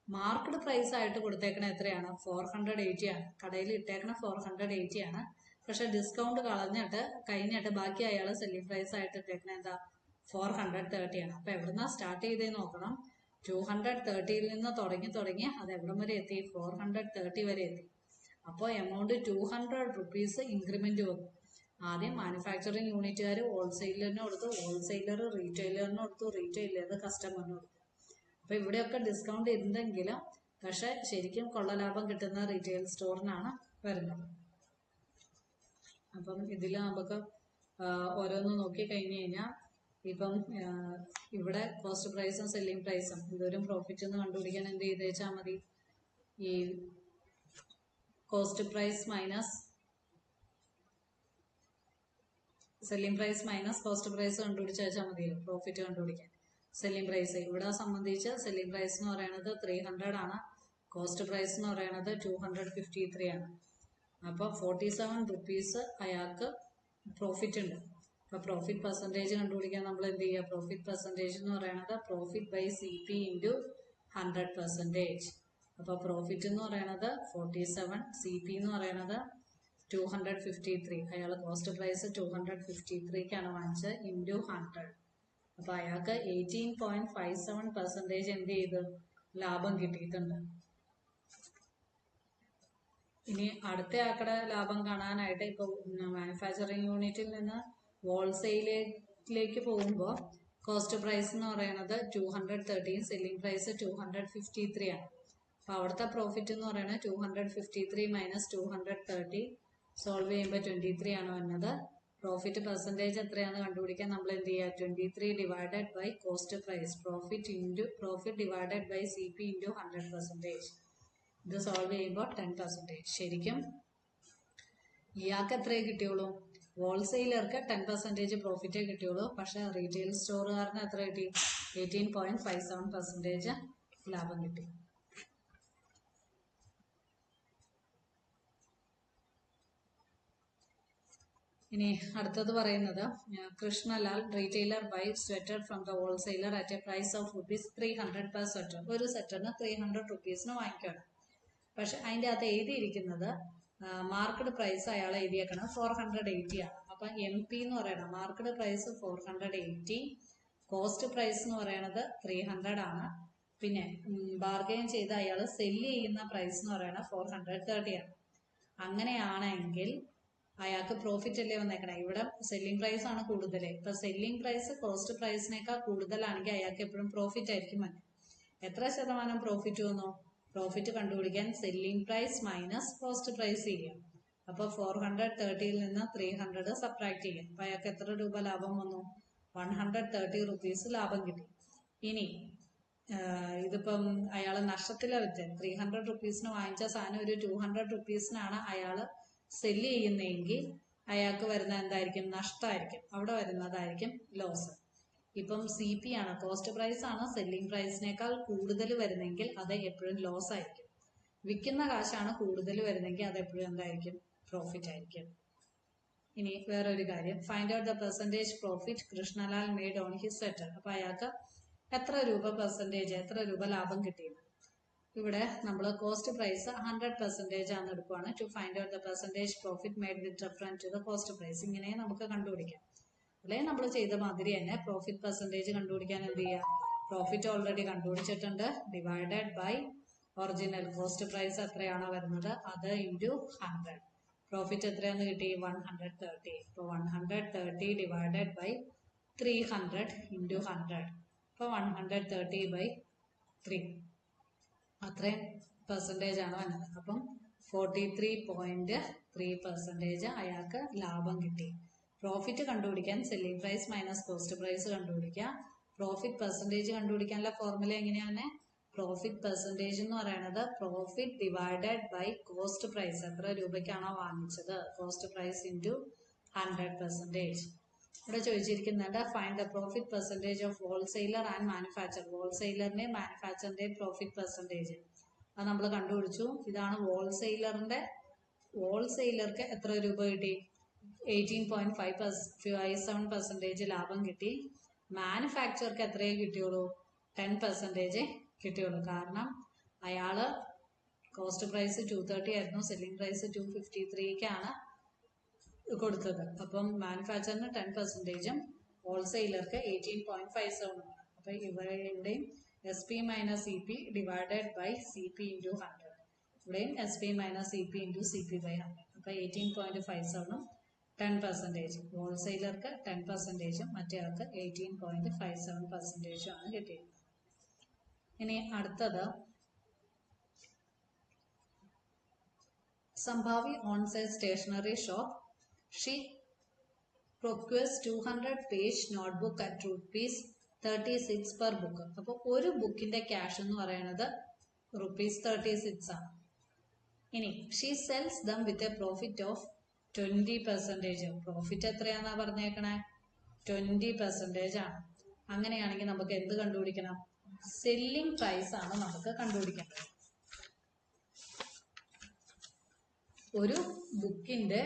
S1: മാർക്കറ്റ് പ്രൈസ് ആയിട്ട് കൊടുത്തേക്കണ എത്രയാണ്, 480 ആണ്. കടയിൽ ഇട്ടേക്കണ 480 ആണ്. പക്ഷെ ഡിസ്കൗണ്ട് കഴിഞ്ഞിട്ട് ബാക്കി അയാൾ സെല്ലിംഗ് പ്രൈസ് ആയിട്ട് ഇട്ടേക്കണ എന്താ, 430 ആണ്. അപ്പൊ എവിടുന്നാ സ്റ്റാർട്ട് ചെയ്തേന്ന് നോക്കണം. 230-ൽ നിന്ന് തുടങ്ങി അത് എവിടം വരെ എത്തി, 430 വരെ എത്തി. അപ്പോൾ എമൗണ്ട് 200 rupees ഇൻക്രിമെന്റ് വന്നു. ആദ്യം മാനുഫാക്ചറിങ് യൂണിറ്റുകാർ ഹോൾസെയിലറിന് കൊടുത്തു, ഹോൾസെയിലർ റീറ്റെയിലറിന് കൊടുത്തു, റീറ്റെയിലർ കസ്റ്റമറിന് കൊടുത്തു. അപ്പൊ ഇവിടെയൊക്കെ ഡിസ്കൗണ്ട് ഉണ്ടെങ്കിലും പക്ഷെ ശരിക്കും കൊള്ള ലാഭം കിട്ടുന്ന റീറ്റെയിൽ സ്റ്റോറിനാണ് വരുന്നത്. അപ്പം ഇതിൽ നമുക്ക് ഓരോന്ന് നോക്കി കഴിഞ്ഞു കഴിഞ്ഞാൽ ഇപ്പം ഇവിടെ കോസ്റ്റ് പ്രൈസും സെല്ലിംഗ് പ്രൈസും എന്തോരം പ്രോഫിറ്റ് എന്ന് കണ്ടുപിടിക്കാൻ എന്ത് ചെയ്ത് വെച്ചാൽ മതി, ഈ cost price minus selling price minus cost price കണ്ടുപിടിച്ച് വെച്ചാൽ മതിയല്ലോ പ്രോഫിറ്റ് കണ്ടുപിടിക്കാൻ. സെല്ലിംഗ് പ്രൈസ് ഇവിടെ സംബന്ധിച്ച് സെല്ലിംഗ് പ്രൈസ് എന്ന് പറയുന്നത് 300 ആണ്, കോസ്റ്റ് പ്രൈസ് എന്ന് പറയുന്നത് 253 ആണ്. അപ്പോൾ 47 rupees അയാൾക്ക് പ്രോഫിറ്റ് ഉണ്ട്. അപ്പൊ പ്രോഫിറ്റ് പെർസെൻറ്റേജ് കണ്ടുപിടിക്കാൻ നമ്മൾ എന്ത് ചെയ്യുക, പ്രോഫിറ്റ് പെർസെൻറ്റേജ് എന്ന് പറയുന്നത് പ്രോഫിറ്റ് ബൈ CP ഇൻറ്റു 100%. അപ്പൊ പ്രോഫിറ്റ് എന്ന് പറയുന്നത് 47, CP എന്ന് പറയുന്നത് 253. അയാൾ കോസ്റ്റ് പ്രൈസ് 253-ക്കാണ് വാങ്ങിച്ചത് ഇൻറ്റു 100. അപ്പൊ അയാൾക്ക് 18.57% എന്ത് ചെയ്ത് ലാഭം കിട്ടിയിട്ടുണ്ട്. ഇനി അടുത്ത ആക്കടെ ലാഭം കാണാനായിട്ട് ഇപ്പൊ മാനുഫാക്ചറിങ് യൂണിറ്റിൽ നിന്ന് ഹോൾസെയിലേക്ക് പോകുമ്പോൾ കോസ്റ്റ് പ്രൈസ് എന്ന് പറയുന്നത് 230, സെല്ലിംഗ് പ്രൈസ് 253 ആണ്. അപ്പൊ അവിടുത്തെ പ്രോഫിറ്റ് എന്ന് പറയുന്നത് 253 മൈനസ് 230 സോൾവ് ചെയ്യുമ്പോൾ 23 ആണ് വന്നത്. പ്രോഫിറ്റ് പെർസെൻറ്റേജ് എത്രയാണെന്ന് കണ്ടുപിടിക്കാൻ നമ്മൾ എന്ത് ചെയ്യുക, 23 divided by cost price, profit divided by CP into 100%. ഇത് സോൾവ് ചെയ്യുമ്പോൾ 10%. ശരിക്കും ഇയാൾക്ക് എത്രയേ കിട്ടിയുള്ളൂ, ഹോൾസെയിലർക്ക് 10% പ്രോഫിറ്റേ കിട്ടിയുള്ളൂ. പക്ഷെ റീറ്റെയിൽ സ്റ്റോറുകാരന് എത്ര കിട്ടി? 18.57% ലാഭം കിട്ടി. ഇനി അടുത്തത് പറയുന്നത് Krishnalal retailer buy sweater from the wholesaler at a price of ₹300 per sweater. ഒരു സ്വെറ്ററിന് 300 rupees വാങ്ങിക്കുകയാണ്. പക്ഷെ അതിൻ്റെ അകത്ത് എഴുതിയിരിക്കുന്നത് മാർക്കറ്റ് പ്രൈസ് അയാൾ എഴുതിയേക്കണം 480 ആണ്. അപ്പം MP എന്ന് പറയണം മാർക്കറ്റ് പ്രൈസ് 480, കോസ്റ്റ് പ്രൈസ് എന്ന് പറയണത് 300 ആണ്. പിന്നെ ബാർഗെയിൻ ചെയ്ത് അയാൾ സെല്ല് ചെയ്യുന്ന പ്രൈസ് എന്ന് പറയുന്നത് 430 ആണ്. അങ്ങനെയാണെങ്കിൽ അയാൾക്ക് പ്രോഫിറ്റ് അല്ലേ വന്നേക്കണേ. ഇവിടെ സെല്ലിംഗ് പ്രൈസ് ആണ് കൂടുതൽ. ഇപ്പൊ സെല്ലിംഗ് പ്രൈസ് കോസ്റ്റ് പ്രൈസിനേക്കാൾ കൂടുതലാണെങ്കിൽ അയാൾക്ക് എപ്പോഴും പ്രോഫിറ്റ് ആയിരിക്കും വന്നത്. എത്ര ശതമാനം പ്രോഫിറ്റ് വന്നു? പ്രോഫിറ്റ് കണ്ടുപിടിക്കാൻ selling price minus cost price ചെയ്യാം. അപ്പോൾ 430ൽ നിന്ന് 300 സബ്ട്രാക്ട് ചെയ്യാം. അപ്പൊ അയാൾക്ക് എത്ര രൂപ ലാഭം വന്നു? 130 rupees ലാഭം കിട്ടി. ഇനി ഇതിപ്പം അയാൾ നഷ്ടത്തിലാണ് വിറ്റത്. 300 rupees വാങ്ങിച്ച സാധനം ഒരു 200 rupees അയാൾ സെല്ല് ചെയ്യുന്നതെങ്കിൽ അയാൾക്ക് വരുന്ന എന്തായിരിക്കും? നഷ്ടമായിരിക്കും. അവിടെ വരുന്നതായിരിക്കും ലോസ്. ഇപ്പം CP ആണ്, കോസ്റ്റ് പ്രൈസ് ആണ് സെല്ലിംഗ് പ്രൈസിനേക്കാൾ കൂടുതൽ വരുന്നെങ്കിൽ അത് എപ്പോഴും ലോസ് ആയിരിക്കും. വിൽക്കുന്ന കാശാണ് കൂടുതൽ വരുന്നെങ്കിൽ അത് എപ്പോഴും എന്തായിരിക്കും? പ്രോഫിറ്റ് ആയിരിക്കും. ഇനി വേറൊരു കാര്യം, find out the percentage profit Krishnalal made on his sweater. അപ്പൊ അയാൾക്ക് എത്ര രൂപ ലാഭം കിട്ടിയത്? ഇവിടെ നമ്മൾ കോസ്റ്റ് പ്രൈസ് 100% ആണ് എടുക്കുവാണ്. To find out the percentage profit made with reference to the cost price. ഇങ്ങനെ നമുക്ക് കണ്ടുപിടിക്കാം. അല്ലെങ്കിൽ നമ്മൾ ചെയ്ത മാതിരി തന്നെ പ്രോഫിറ്റ് പെർസെൻറ്റേജ് കണ്ടുപിടിക്കാൻ എന്ത് ചെയ്യുക? പ്രോഫിറ്റ് ഓൾറെഡി കണ്ടുപിടിച്ചിട്ടുണ്ട്, divided by original cost price എത്രയാണോ വരുന്നത് അത് ഇൻറ്റു 100. പ്രോഫിറ്റ് എത്രയാണെന്ന് കിട്ടി? 130. ഇപ്പോൾ 130 ഡിവൈഡഡ് ബൈ 300 ഇൻറ്റു 100. ഇപ്പോൾ 130/3 അത്രയും പെർസെൻറ്റേജ് ആണ് വന്നത്. അപ്പം 43.3% അയാൾക്ക് ലാഭം കിട്ടി. പ്രോഫിറ്റ് കണ്ടുപിടിക്കാൻ selling price minus cost price കണ്ടുപിടിക്കുക. പ്രോഫിറ്റ് പെർസെൻറ്റേജ് കണ്ടുപിടിക്കാനുള്ള ഫോർമുല എങ്ങനെയാണ്? പ്രോഫിറ്റ് പെർസെൻറ്റേജ് എന്ന് പറയുന്നത് profit divided by cost price. എത്ര രൂപയ്ക്കാണോ വാങ്ങിച്ചത് കോസ്റ്റ് പ്രൈസ് ഇൻറ്റു 100%. ഇവിടെ ചോദിച്ചിരിക്കുന്നുണ്ട് find the profit percentage of wholesaler and manufacturer. ഹോൾസെയിലറിന്റെയും മാനുഫാക്ചറിന്റെയും പ്രോഫിറ്റ് പെർസെൻറ്റേജ് അത് നമ്മൾ കണ്ടുപിടിച്ചു. ഇതാണ് ഹോൾസെയിലർക്ക് എത്ര രൂപ കിട്ടി? 18.57% ലാഭം കിട്ടി. മാനുഫാക്ചർക്ക് എത്രയേ കിട്ടിയുള്ളൂ? 10% കിട്ടിയുള്ളൂ. കാരണം അയാള് കോസ്റ്റ് പ്രൈസ് 230 ആയിരുന്നു, സെല്ലിംഗ് പ്രൈസ് 253 കൊടുത്തത്. അപ്പം മാനുഫാക്ചറിന് 10%, ഹോൾസെയിലർക്ക് 18.57. അപ്പൊ ഇവിടെയും SP minus CP divided by CP into 100. ഇവിടെയും SP minus CP into CP/100. അപ്പൊ 18.57 10%. ഹോൾസെയിലർക്ക് 10%, മറ്റേ ആൾക്ക് 18.57% ആണ് കിട്ടിയത്. ഇനി അടുത്തത് Shambhavi owns a stationery shop. She procures 200-page notebook at ₹36 per book. അപ്പോൾ ഒരു ബുക്കിന്റെ ക്യാഷ് എന്ന് പറയുന്നത് ₹36 ആണ്. ഇനി she sells them with a profit of 20%. Profit എത്രയാന്നാ പറഞ്ഞേക്കണേ? 20% ആണ്. അങ്ങനെയാണെങ്കിൽ നമുക്ക് എന്ത് കണ്ടുപിടിക്കണം? സെല്ലിംഗ് പ്രൈസ് ആണ് നമുക്ക് കണ്ടുപിടിക്കേണ്ടത്. ഒരു ബുക്കിന്റെ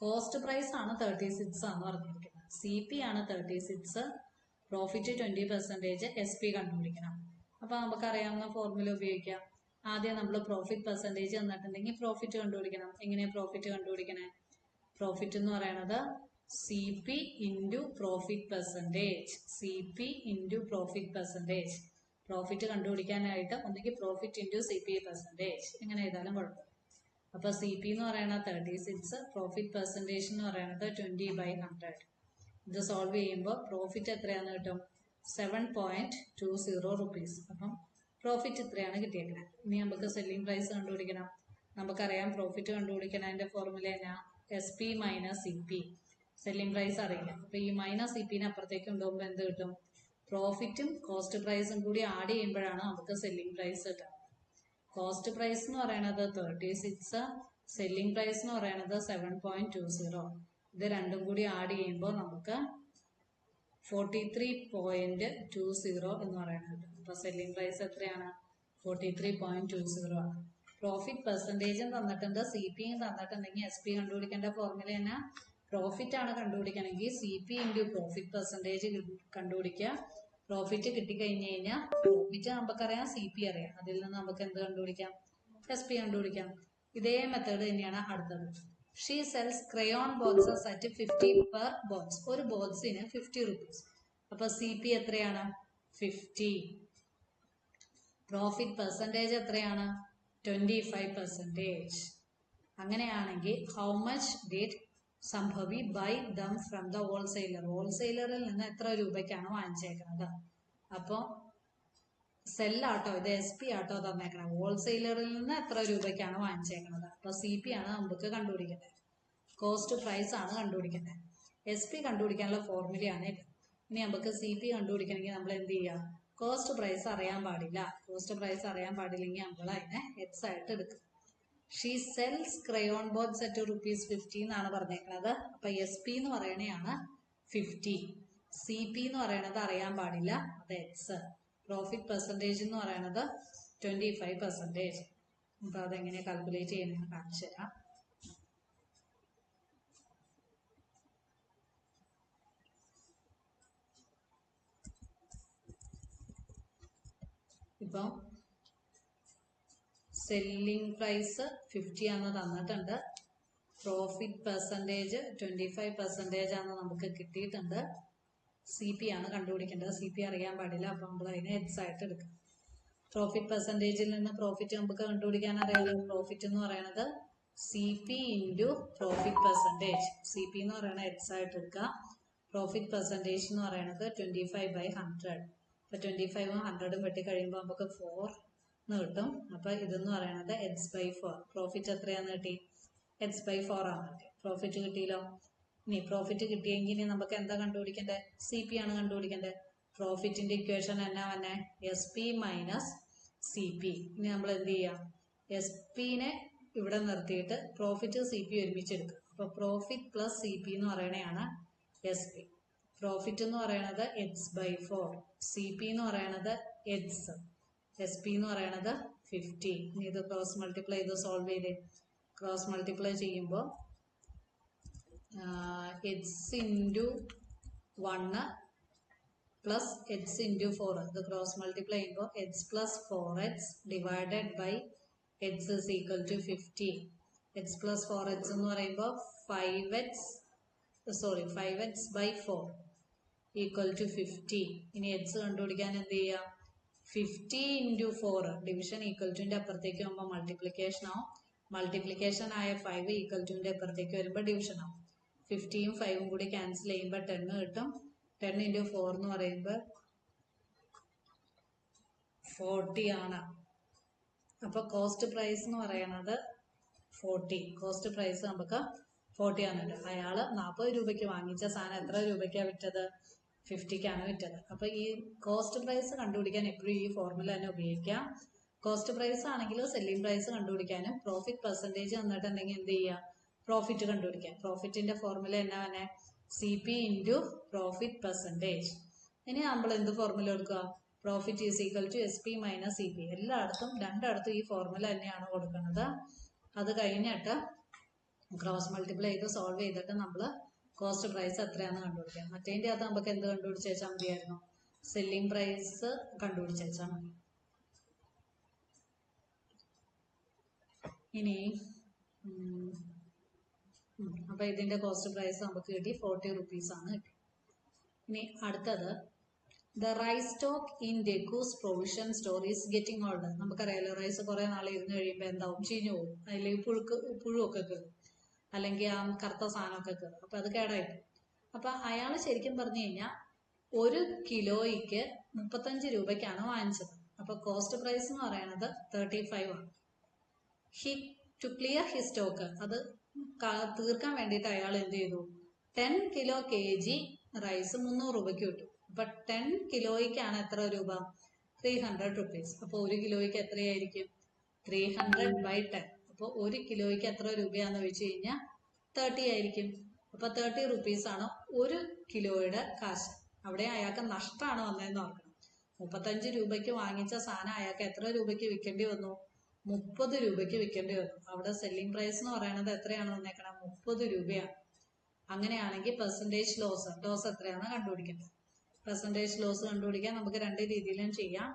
S1: കോസ്റ്റ് പ്രൈസ് ആണ് 36 ആണെന്ന് പറഞ്ഞിരിക്കുന്നത്. CP ആണ് 36, പ്രോഫിറ്റ് 20%, SP കണ്ടുപിടിക്കണം. അപ്പൊ നമുക്കറിയാവുന്ന ഫോർമുല ഉപയോഗിക്കാം. ആദ്യം നമ്മൾ പ്രോഫിറ്റ് പെർസെൻറ്റേജ് തന്നിട്ടുണ്ടെങ്കിൽ പ്രോഫിറ്റ് കണ്ടുപിടിക്കണം. എങ്ങനെയാണ് പ്രോഫിറ്റ് കണ്ടുപിടിക്കണേ? പ്രോഫിറ്റ് എന്ന് പറയുന്നത് CP into profit percentage. CP into profit percentage. Profit കണ്ടുപിടിക്കാനായിട്ട് ഒന്നെങ്കിൽ പ്രോഫിറ്റ് ഇൻറ്റു CP പെർസെൻറ്റേജ് എങ്ങനെ ചെയ്താലും കുഴപ്പമില്ല. അപ്പൊ CP എന്ന് പറയുന്നത് 36, പ്രോഫിറ്റ് പെർസെൻറ്റേജ് എന്ന് പറയുന്നത് 20/100. ഇത് സോൾവ് ചെയ്യുമ്പോൾ പ്രോഫിറ്റ് എത്രയാണെന്ന് കിട്ടും? 7.20 rupees. അപ്പം പ്രോഫിറ്റ് ഇത്രയാണ് കിട്ടിയേക്കുന്നത്. ഇനി നമുക്ക് സെല്ലിംഗ് പ്രൈസ് കണ്ടുപിടിക്കണം. നമുക്കറിയാം പ്രോഫിറ്റ് കണ്ടുപിടിക്കുന്നതിന്റെ ഫോർമുല എന്നാ? SP minus CP. Selling price അറിയില്ല. അപ്പൊ ഈ മൈനസ് CPനെ അപ്പുറത്തേക്ക് കൊണ്ടുപോകുമ്പോൾ എന്ത് കിട്ടും? പ്രോഫിറ്റും കോസ്റ്റ് പ്രൈസും കൂടി ആഡ് ചെയ്യുമ്പോഴാണ് നമുക്ക് സെല്ലിംഗ് പ്രൈസ് കിട്ടുക. കോസ്റ്റ് പ്രൈസ് എന്ന് പറയുന്നത് 36, സെല്ലിംഗ് പ്രൈസ് എന്ന് പറയുന്നത് 7.20. ഇത് രണ്ടും കൂടി ആഡ് ചെയ്യുമ്പോൾ നമുക്ക് 43.20 എന്ന് പറയുന്നത്. അപ്പോൾ സെല്ലിംഗ് പ്രൈസ് എത്രയാണ്? 43.20 ആണ്. പ്രോഫിറ്റ് പെർസെൻറ്റേജും തന്നിട്ടുണ്ട്, സി പിയും തന്നിട്ടുണ്ടെങ്കിൽ എസ് പി കണ്ടുപിടിക്കേണ്ട ഫോർമുല തന്നെ പ്രോഫിറ്റ് ആണ് കണ്ടുപിടിക്കണമെങ്കിൽ C P into profit percentage കണ്ടുപിടിക്കുക. പ്രോഫിറ്റ് കിട്ടിക്കഴിഞ്ഞ് കഴിഞ്ഞാൽ പ്രോഫിറ്റ് നമുക്കറിയാം, സി പി അറിയാം, അതിൽ നിന്ന് നമുക്ക് എന്ത് കണ്ടുപിടിക്കാം? എസ് പി കണ്ടുപിടിക്കാം. ഇതേ മെത്തേഡ് തന്നെയാണ് അടുത്തത്. She cells crayon boxes at 50 per box. ഒരു ബോക്സിന് 50 റുപ്പീസ്. അപ്പൊ സി പി എത്രയാണ്? 50. പ്രോഫിറ്റ് പെർസെൻറ്റേജ് എത്രയാണ്? 25%. അങ്ങനെയാണെങ്കിൽ how much did Shambhavi buy them from the wholesaler? ഹോൾസെയിലറിൽ നിന്ന് എത്ര രൂപയ്ക്കാണ് വാങ്ങിച്ചേക്കുന്നത്? അപ്പോൾ സെല്ലാട്ടോ, ഇത് എസ് പി ആട്ടോ തന്നേക്കണം. ഹോൾസെയിലറിൽ നിന്ന് എത്ര രൂപയ്ക്കാണ് വാങ്ങിച്ചേക്കുന്നത്? അപ്പോൾ സി പി ആണ് നമുക്ക് കണ്ടുപിടിക്കേണ്ടത്. കോസ്റ്റ് പ്രൈസ് ആണ് കണ്ടുപിടിക്കേണ്ടത്. എസ് പി കണ്ടുപിടിക്കാനുള്ള ഫോർമുലയാണ് ഇത്. ഇനി നമുക്ക് സി പി കണ്ടുപിടിക്കണമെങ്കിൽ നമ്മൾ എന്ത് ചെയ്യുക? കോസ്റ്റ് പ്രൈസ് അറിയാൻ പാടില്ല. കോസ്റ്റ് പ്രൈസ് അറിയാൻ പാടില്ലെങ്കിൽ നമ്മൾ അതിനെ എക്സ് ആയിട്ട് എടുക്കും. She cells crayon boards at ₹50 എന്നാണ് പറഞ്ഞേക്കുന്നത്. അപ്പൊ എസ് പി എന്ന് പറയണതാണ് 50. സി പി എന്ന് പറയണത് അറിയാൻ പാടില്ല, അത് എക്സ്. പ്രോഫിറ്റ് പെർസെൻറ്റേജ് എന്ന് പറയണത് 25%. അപ്പൊ അതെങ്ങനെ കാൽക്കുലേറ്റ് ചെയ്യുന്നതെന്ന് കാണിച്ചു തരാം. ഇപ്പം സെല്ലിംഗ് പ്രൈസ് 50 ആണെന്ന് തന്നിട്ടുണ്ട്. പ്രോഫിറ്റ് പെർസെൻറ്റേജ് 25% ആണെന്ന് നമുക്ക് കിട്ടിയിട്ടുണ്ട്. സി പി ആണ് കണ്ടുപിടിക്കേണ്ടത്. സി പി അറിയാൻ പാടില്ല, അപ്പം നമ്മൾ അതിനെ എക്സ് ആയിട്ട് എടുക്കും. പ്രോഫിറ്റ് പെർസെൻറ്റേജിൽ നിന്ന് പ്രോഫിറ്റ് നമുക്ക് കണ്ടുപിടിക്കാൻ അറിയാമല്ലോ. പ്രോഫിറ്റ് എന്ന് പറയുന്നത് C P into profit percentage. C P എന്ന് പറയുന്നത് എക്സ് ആയിട്ട് എടുക്കുക. പ്രോഫിറ്റ് പെർസെൻറ്റേജ് എന്ന് പറയുന്നത് 25/100. അപ്പോൾ 25ഉം 100ഉം വെട്ടി കഴിയുമ്പോൾ നമുക്ക് 4 എന്ന് കിട്ടും. അപ്പോൾ ഇതെന്ന് പറയുന്നത് x/4. പ്രോഫിറ്റ് എത്രയാണെന്ന് കിട്ടി? x/4 ആണ് കിട്ടി. പ്രോഫിറ്റ് കിട്ടിയല്ലോ. ഇനി പ്രോഫിറ്റ് കിട്ടിയെങ്കിൽ ഇനി നമുക്ക് എന്താ കണ്ടുപിടിക്കേണ്ടത്? സി പി ആണ് കണ്ടുപിടിക്കേണ്ടത്. പ്രോഫിറ്റിന്റെ ഇക്വേഷൻ എന്നാ വന്നെ? S P minus C P. ഇനി നമ്മൾ എന്ത് ചെയ്യാം? എസ് പിനെ ഇവിടെ നിർത്തിയിട്ട് പ്രോഫിറ്റ് സി പി ഒരുമിച്ചെടുക്കുക. അപ്പോൾ പ്രോഫിറ്റ് പ്ലസ് സി പി എന്ന് പറയണതാണ് എസ് പി. പ്രോഫിറ്റ് എന്ന് പറയണത് x/4, സി പി എന്ന് പറയണത് എക്സ്, എസ് പി എന്ന് പറയണത് 50. ഇനി ഇത് ക്രോസ് മൾട്ടിപ്ലൈ ചെയ്ത് സോൾവ് ചെയ്തേ. ക്രോസ് മൾട്ടിപ്ലൈ ചെയ്യുമ്പോൾ x into 1 plus x into 4. ഇത് ക്രോസ് മൾട്ടിപ്ലൈ ചെയ്യുമ്പോൾ x plus 4x divided by x is equal to 50. X plus 4x എന്ന് പറയുമ്പോൾ 5x/4 ഈക്വൽ ടു 50. ഇനി എക്സ് കണ്ടുപിടിക്കാൻ എന്ത് ചെയ്യുക? 50 ഇൻറ്റു 4 ഡിവിഷൻ ഈക്വൽ ടുവിൻ്റെ അപ്പുറത്തേക്ക് വരുമ്പോൾ മൾട്ടിപ്ലിക്കേഷൻ ആവും. മൾട്ടിപ്ലിക്കേഷൻ ആയ 5 ഈക്വൽ ടുവിൻ്റെ അപ്പുറത്തേക്ക് വരുമ്പോൾ ഡിവിഷൻ ആവും. 50ഉം 5ഉം കൂടി ക്യാൻസൽ ചെയ്യുമ്പോൾ 10 കിട്ടും. 10 ഇൻറ്റു 4 എന്ന് പറയുമ്പോൾ 40 ആണ്. അപ്പോൾ കോസ്റ്റ് പ്രൈസ് എന്ന് പറയുന്നത് 40. കോസ്റ്റ് പ്രൈസ് നമുക്ക് 40 ആണ്. അയാൾ 40 രൂപയ്ക്ക് വാങ്ങിച്ച സാധനം എത്ര രൂപയ്ക്കാണ് വിറ്റത്? 50ക്കാണ് വിറ്റത്. അപ്പോൾ ഈ കോസ്റ്റ് പ്രൈസ് കണ്ടുപിടിക്കാൻ എപ്പോഴും ഈ ഫോർമുല തന്നെ ഉപയോഗിക്കാം. കോസ്റ്റ് പ്രൈസ് ആണെങ്കിൽ സെല്ലിംഗ് പ്രൈസ് കണ്ടുപിടിക്കാനും പ്രോഫിറ്റ് പെർസെൻറ്റേജ് തന്നിട്ടുണ്ടെങ്കിൽ എന്ത് ചെയ്യുക? പ്രോഫിറ്റ് കണ്ടുപിടിക്കാം. പ്രോഫിറ്റിന്റെ ഫോർമുല എന്നാ തന്നെ? C P into profit percentage. ഇനി നമ്മൾ എന്ത് ഫോർമുല എടുക്കുക? Profit is equal to S P minus C P. എല്ലായിടത്തും രണ്ടിടത്തും ഈ ഫോർമുല തന്നെയാണ് കൊടുക്കുന്നത്. അത് കഴിഞ്ഞിട്ട് ക്രോസ് മൾട്ടിപ്ലൈ ചെയ്ത് സോൾവ് ചെയ്തിട്ട് നമ്മൾ കോസ്റ്റ് പ്രൈസ് എത്രയാണെന്ന് കണ്ടുപിടിക്കാം. മറ്റേതിൻ്റെ അകത്ത് നമുക്ക് എന്ത് കണ്ടുപിടിച്ചാൽ മതിയായിരുന്നു? സെല്ലിംഗ് പ്രൈസ് കണ്ടുപിടിച്ചാൽ മതി. ഇനി അപ്പൊ ഇതിന്റെ കോസ്റ്റ് പ്രൈസ് നമുക്ക് കിട്ടി 40 റുപ്പീസ് ആണ് കിട്ടി. ഇനി അടുത്തത് the rice stock in Deku's provision store is getting old. നമുക്കറിയാലോ, റൈസ് കുറെ നാൾ ഇരുന്ന് കഴിയുമ്പോൾ എന്താവും? ചീഞ്ഞു പോകും. അല്ലെങ്കിൽ പുഴുവൊക്കെ കയറും, അല്ലെങ്കിൽ ആ കറുത്ത സാധനമൊക്കെ കയറും. അപ്പൊ അത് കേടായിട്ട്. അപ്പൊ അയാൾ ശരിക്കും പറഞ്ഞു കഴിഞ്ഞാൽ 1 കിലോയ്ക്ക് 35 രൂപയ്ക്കാണ് വാങ്ങിച്ചത്. അപ്പൊ കോസ്റ്റ് പ്രൈസ് എന്ന് പറയുന്നത് 35 ആണ്. ടു ക്ലിയർ ഹി സ്റ്റോക്ക്, അത് തീർക്കാൻ വേണ്ടിയിട്ട് അയാൾ എന്ത് ചെയ്തു? 10 കിലോ kg റൈസ് 300 രൂപയ്ക്ക് കിട്ടും. അപ്പൊ 10 കിലോയ്ക്കാണ് എത്ര രൂപ? 300 റുപ്പീസ്. അപ്പൊ 1 കിലോയ്ക്ക് എത്രയായിരിക്കും? 300/10. അപ്പോൾ 1 കിലോയ്ക്ക് എത്ര രൂപയാന്ന് വെച്ച് കഴിഞ്ഞാൽ 30 ആയിരിക്കും. അപ്പോൾ 30 റുപ്പീസാണ് 1 കിലോയുടെ കാശ്. അവിടെ അയാൾക്ക് നഷ്ടമാണ് വന്നതെന്ന് ഓർക്കണം. 35 രൂപയ്ക്ക് വാങ്ങിച്ച സാധനം അയാൾക്ക് എത്ര രൂപയ്ക്ക് വിൽക്കേണ്ടി വന്നു? 30 രൂപയ്ക്ക് വിൽക്കേണ്ടി വന്നു. അവിടെ സെല്ലിംഗ് പ്രൈസ് എന്ന് പറയുന്നത് എത്രയാണ് വന്നേക്കണം? 30 രൂപയാണ്. അങ്ങനെയാണെങ്കിൽ പെർസെൻറ്റേജ് ലോസ് എത്രയാണ് കണ്ടുപിടിക്കേണ്ടത്. പെർസെൻറ്റേജ് ലോസ് കണ്ടുപിടിക്കാൻ നമുക്ക് രണ്ട് രീതിയിലും ചെയ്യാം.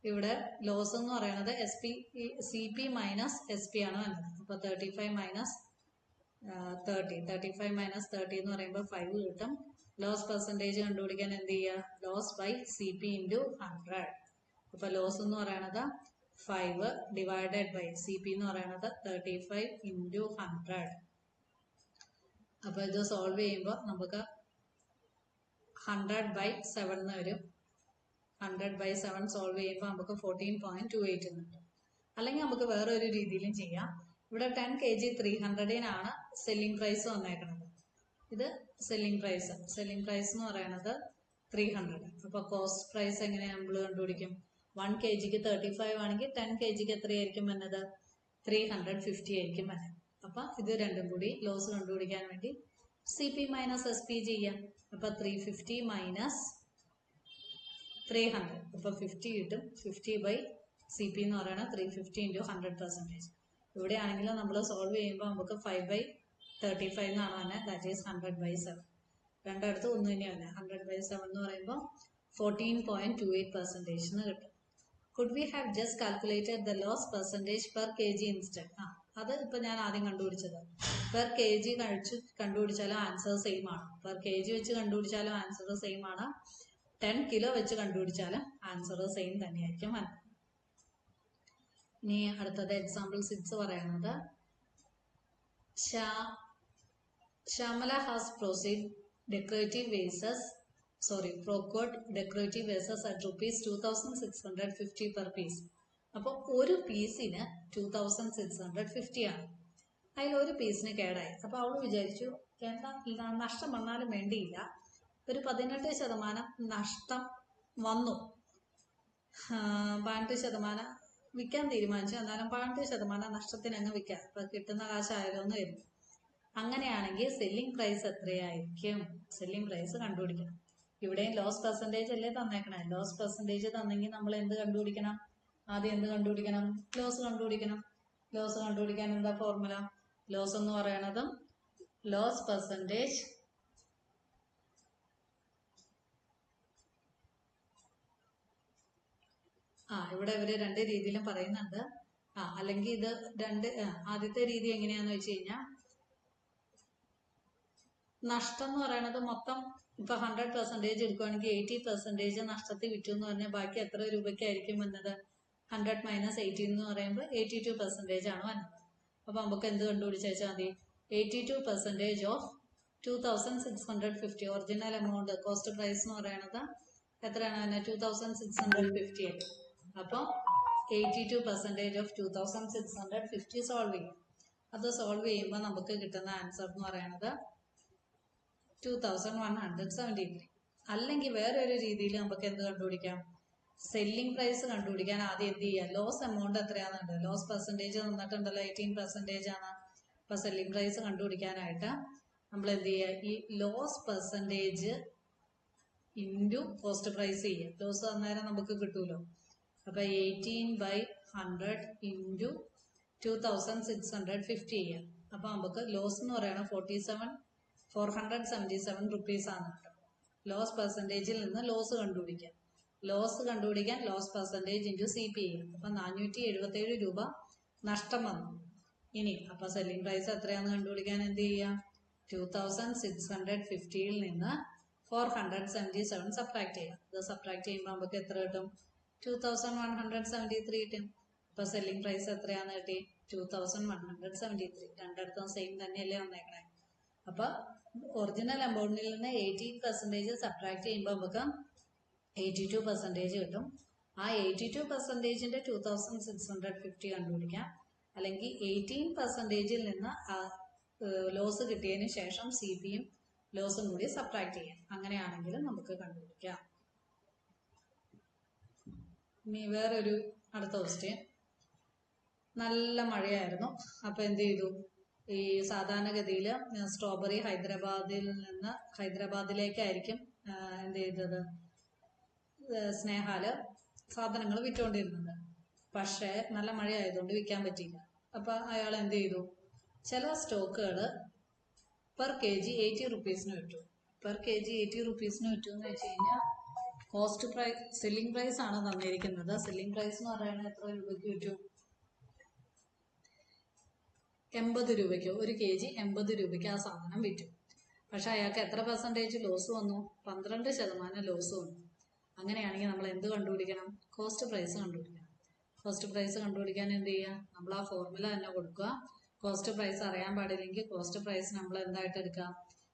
S1: ഇവിടെ ലോസ് എന്ന് പറയുന്നത് CP മൈനസ് SP ആണ് വന്നത്. അപ്പോൾ 35 മൈനസ് 30 എന്ന് പറയുമ്പോൾ 5 കിട്ടും. ലോസ് പെർസെൻറ്റേജ് കണ്ടുപിടിക്കാൻ എന്ത് ചെയ്യുക? Loss by CP into 100. അപ്പോൾ ലോസ് എന്ന് പറയുന്നത് 5 ഡിവൈഡഡ് ബൈ CP എന്ന് പറയുന്നത് 35 ഇൻറ്റു 100. അപ്പോൾ ഇത് സോൾവ് ചെയ്യുമ്പോൾ നമുക്ക് 100/7 എന്ന് വരും. 100/7 സോൾവ് ചെയ്യുമ്പോൾ നമുക്ക് 14.28 കിട്ടും. അല്ലെങ്കിൽ നമുക്ക് വേറെ ഒരു രീതിയിലും ചെയ്യാം. ഇവിടെ 10 kg 300-നാണ് സെല്ലിംഗ് പ്രൈസ് വന്നേക്കുന്നത്. ഇത് സെല്ലിംഗ് പ്രൈസ് എന്ന് പറയുന്നത് 300. അപ്പോൾ കോസ്റ്റ് പ്രൈസ് എങ്ങനെയാണ് നമ്മൾ കണ്ടുപിടിക്കും? 1 kgക്ക് 35 ആണെങ്കിൽ 10 kgക്ക് എത്രയായിരിക്കും വന്നത്? 350 ആയിരിക്കും വന്നത്. അപ്പം ഇത് രണ്ടും കൂടി ലോസ് കണ്ടുപിടിക്കാൻ വേണ്ടി CP മൈനസ് SP ചെയ്യാം. അപ്പം 350 മൈനസ് 300, അപ്പോൾ 50 കിട്ടും. 50/CP എന്ന് പറയുന്നത് 350 ഇൻറ്റു 100%. ഇവിടെ ആണെങ്കിലും നമ്മൾ സോൾവ് ചെയ്യുമ്പോൾ നമുക്ക് 5/35 എന്നാണ് തന്നെ. That is 100/7. രണ്ടിടത്ത് ഒന്ന് തന്നെയാണ്. 100/7 എന്ന് പറയുമ്പോൾ 14.28% കിട്ടും. Could we have just calculated the loss percentage per kg instead? അത് ഇപ്പം ഞാൻ ആദ്യം കണ്ടുപിടിച്ചത്. പെർ kg കണ്ടുപിടിച്ചാലും ആൻസർ സെയിം ആണ്. പെർ kg വെച്ച് കണ്ടുപിടിച്ചാലും ആൻസർ സെയിം ആണ്. 10 കിലോ വെച്ച് കണ്ടുപിടിച്ചാലും ആൻസർ സെയിം തന്നെയായിരിക്കും. ഇനി അടുത്തത് എക്സാമ്പിൾ 6 പറയുന്നത്, Shyamala has procured decorative vases at rupees 2650 per piece. അപ്പോൾ ഒരു പീസിന് 2650 ആണ്. അതിലൊരു പീസിന് കേടായി. അപ്പോൾ അവൾ വിചാരിച്ചു എന്താ നഷ്ടം വന്നാലും വേണ്ടിയില്ല, ഒരു 18% നഷ്ടം വന്നു. 18% വിൽക്കാൻ തീരുമാനിച്ചു. എന്നാലും 18% നഷ്ടത്തിന് അങ്ങ് വിൽക്കാം. അപ്പോൾ കിട്ടുന്ന കാശായാലോ എന്ന് കരുതി. അങ്ങനെയാണെങ്കിൽ സെല്ലിംഗ് പ്രൈസ് എത്രയായിരിക്കും? സെല്ലിംഗ് പ്രൈസ് കണ്ടുപിടിക്കണം. ഇവിടെയും ലോസ് പെർസെൻറ്റേജ് അല്ലേ തന്നേക്കണേ. ലോസ് പെർസെൻറ്റേജ് തന്നെങ്കിൽ നമ്മൾ എന്ത് കണ്ടുപിടിക്കണം? ആദ്യം എന്ത് കണ്ടുപിടിക്കണം? ലോസ് കണ്ടുപിടിക്കണം. ലോസ് കണ്ടുപിടിക്കാൻ എന്താ ഫോർമുല? ലോസ് എന്ന് പറയണതും ലോസ് പെർസെൻറ്റേജ് ഇവിടെ ഇവര് രണ്ട് രീതിയിലും പറയുന്നുണ്ട്. അല്ലെങ്കിൽ ഇത് ആദ്യത്തെ രീതി എങ്ങനെയാന്ന് വെച്ച് കഴിഞ്ഞാൽ, നഷ്ടം എന്ന് പറയുന്നത് മൊത്തം ഇപ്പൊ 100% എടുക്കുകയാണെങ്കിൽ 80% നഷ്ടത്തിൽ വിറ്റു എന്ന് പറഞ്ഞാൽ ബാക്കി എത്ര രൂപയ്ക്കായിരിക്കും വന്നത്? 100 മൈനസ് 80 എന്ന് പറയുമ്പോൾ 82% ആണ് വന്നത്. അപ്പൊ നമുക്ക് എന്ത് കണ്ടുപിടിച്ചാൽ മതി? 82% of 2650. Original amount cost price എന്ന് പറയുന്നത് എത്രയാണ് തന്നെ? 2650 ആയിട്ട്. അപ്പോൾ 82% ഓഫ് 2650 സോൾവ് ചെയ്യും. അത് സോൾവ് ചെയ്യുമ്പോൾ നമുക്ക് കിട്ടുന്ന ആൻസർ എന്ന് പറയുന്നത് 2173. അല്ലെങ്കിൽ വേറൊരു രീതിയിൽ നമുക്ക് എന്ത് കണ്ടുപിടിക്കാം? സെല്ലിംഗ് പ്രൈസ് കണ്ടുപിടിക്കാൻ ആദ്യം എന്ത് ചെയ്യാം? ലോസ് എമൗണ്ട് എത്രയാണെന്നുണ്ട്. ലോസ് പെർസെൻറ്റേജ് തന്നിട്ടുണ്ടല്ലോ, 18% ആണ്. അപ്പൊ സെല്ലിംഗ് പ്രൈസ് കണ്ടുപിടിക്കാനായിട്ട് നമ്മൾ എന്ത് ചെയ്യുക? ഈ loss percentage into cost price ചെയ്യുക. ലോസ് അന്നേരം നമുക്ക് കിട്ടൂലോ. അപ്പൊ 18/100 ഇൻറ്റു 2650 ചെയ്യാം. അപ്പൊ നമുക്ക് ലോസ് എന്ന് പറയുന്നത് 477 റുപ്പീസ് ആണ്. ലോസ് പെർസെൻറ്റേജിൽ നിന്ന് ലോസ് കണ്ടുപിടിക്കാം. ലോസ് കണ്ടുപിടിക്കാൻ ലോസ് പെർസെൻറ്റേജ് ഇൻറ്റു CP ചെയ്യാം. അപ്പൊ 477 രൂപ നഷ്ടം വന്നു. ഇനി അപ്പൊ സെല്ലിംഗ് പ്രൈസ് എത്രയാന്ന് കണ്ടുപിടിക്കാൻ എന്ത് ചെയ്യാം? 2650 നിന്ന് 477 സബ്ട്രാക്ട് ചെയ്യാം. ഇത് സബ്ട്രാക്ട് ചെയ്യുമ്പോൾ നമുക്ക് എത്ര കിട്ടും? 2173 കിട്ടും. അപ്പൊ സെല്ലിംഗ് പ്രൈസ് എത്രയാന്ന് കിട്ടി? 2173. രണ്ടിടത്തും സെയിം തന്നെയല്ലേ വന്നേക്കണേ. അപ്പൊ ഒറിജിനൽ എമൗണ്ടിൽ നിന്ന് 18% സബ്ട്രാക്ട് ചെയ്യുമ്പോൾ നമുക്ക് 82% കിട്ടും. ആ 82%ന്റെ 2650 കണ്ടുപിടിക്കാം. അല്ലെങ്കിൽ 18%-ൽ നിന്ന് ലോസ് കിട്ടിയതിന് ശേഷം CPയും ലോസും കൂടി സബ്ട്രാക്ട് ചെയ്യാം. അങ്ങനെയാണെങ്കിലും നമുക്ക് കണ്ടുപിടിക്കാം. ഇനി വേറൊരു അടുത്ത ക്വസ്റ്റ്യൻ. നല്ല മഴയായിരുന്നു. അപ്പൊ എന്ത് ചെയ്തു? ഈ സാധാരണഗതിയിൽ സ്ട്രോബെറി ഹൈദരാബാദിലേക്കായിരിക്കും എന്ത് ചെയ്തത്, സ്നേഹാല് സാധനങ്ങൾ വിറ്റുകൊണ്ടിരുന്നത്. പക്ഷേ നല്ല മഴയായതുകൊണ്ട് വിൽക്കാൻ പറ്റിയില്ല. അപ്പൊ അയാൾ എന്ത് ചെയ്തു, ചില സ്റ്റോക്കുകൾ പെർ kg 80 റുപ്പീസിന് വിറ്റു. പെർ kg 80 റുപ്പീസിന് വിറ്റു എന്ന് വെച്ച് കഴിഞ്ഞാൽ കോസ്റ്റ് പ്രൈസ്, സെല്ലിംഗ് പ്രൈസ് ആണ് തന്നിരിക്കുന്നത്. സെല്ലിംഗ് പ്രൈസ് എന്ന് പറയുന്നത് എത്ര രൂപയ്ക്ക് വിറ്റു, 80 രൂപയ്ക്ക്, ഒരു kg 80 രൂപയ്ക്ക് ആ സാധനം വിറ്റു. പക്ഷെ അയാൾക്ക് എത്ര പെർസെൻറ്റേജ് ലോസ് വന്നു, 12% ലോസ് വന്നു. അങ്ങനെയാണെങ്കിൽ നമ്മൾ എന്ത് കണ്ടുപിടിക്കണം, കോസ്റ്റ് പ്രൈസ് കണ്ടുപിടിക്കണം. കോസ്റ്റ് പ്രൈസ് കണ്ടുപിടിക്കാൻ എന്ത് ചെയ്യുക, നമ്മൾ ആ ഫോർമുല തന്നെ കൊടുക്കുക. കോസ്റ്റ് പ്രൈസ് അറിയാൻ പാടില്ലെങ്കിൽ കോസ്റ്റ് പ്രൈസ് നമ്മൾ എന്തായിട്ട് എടുക്കുക,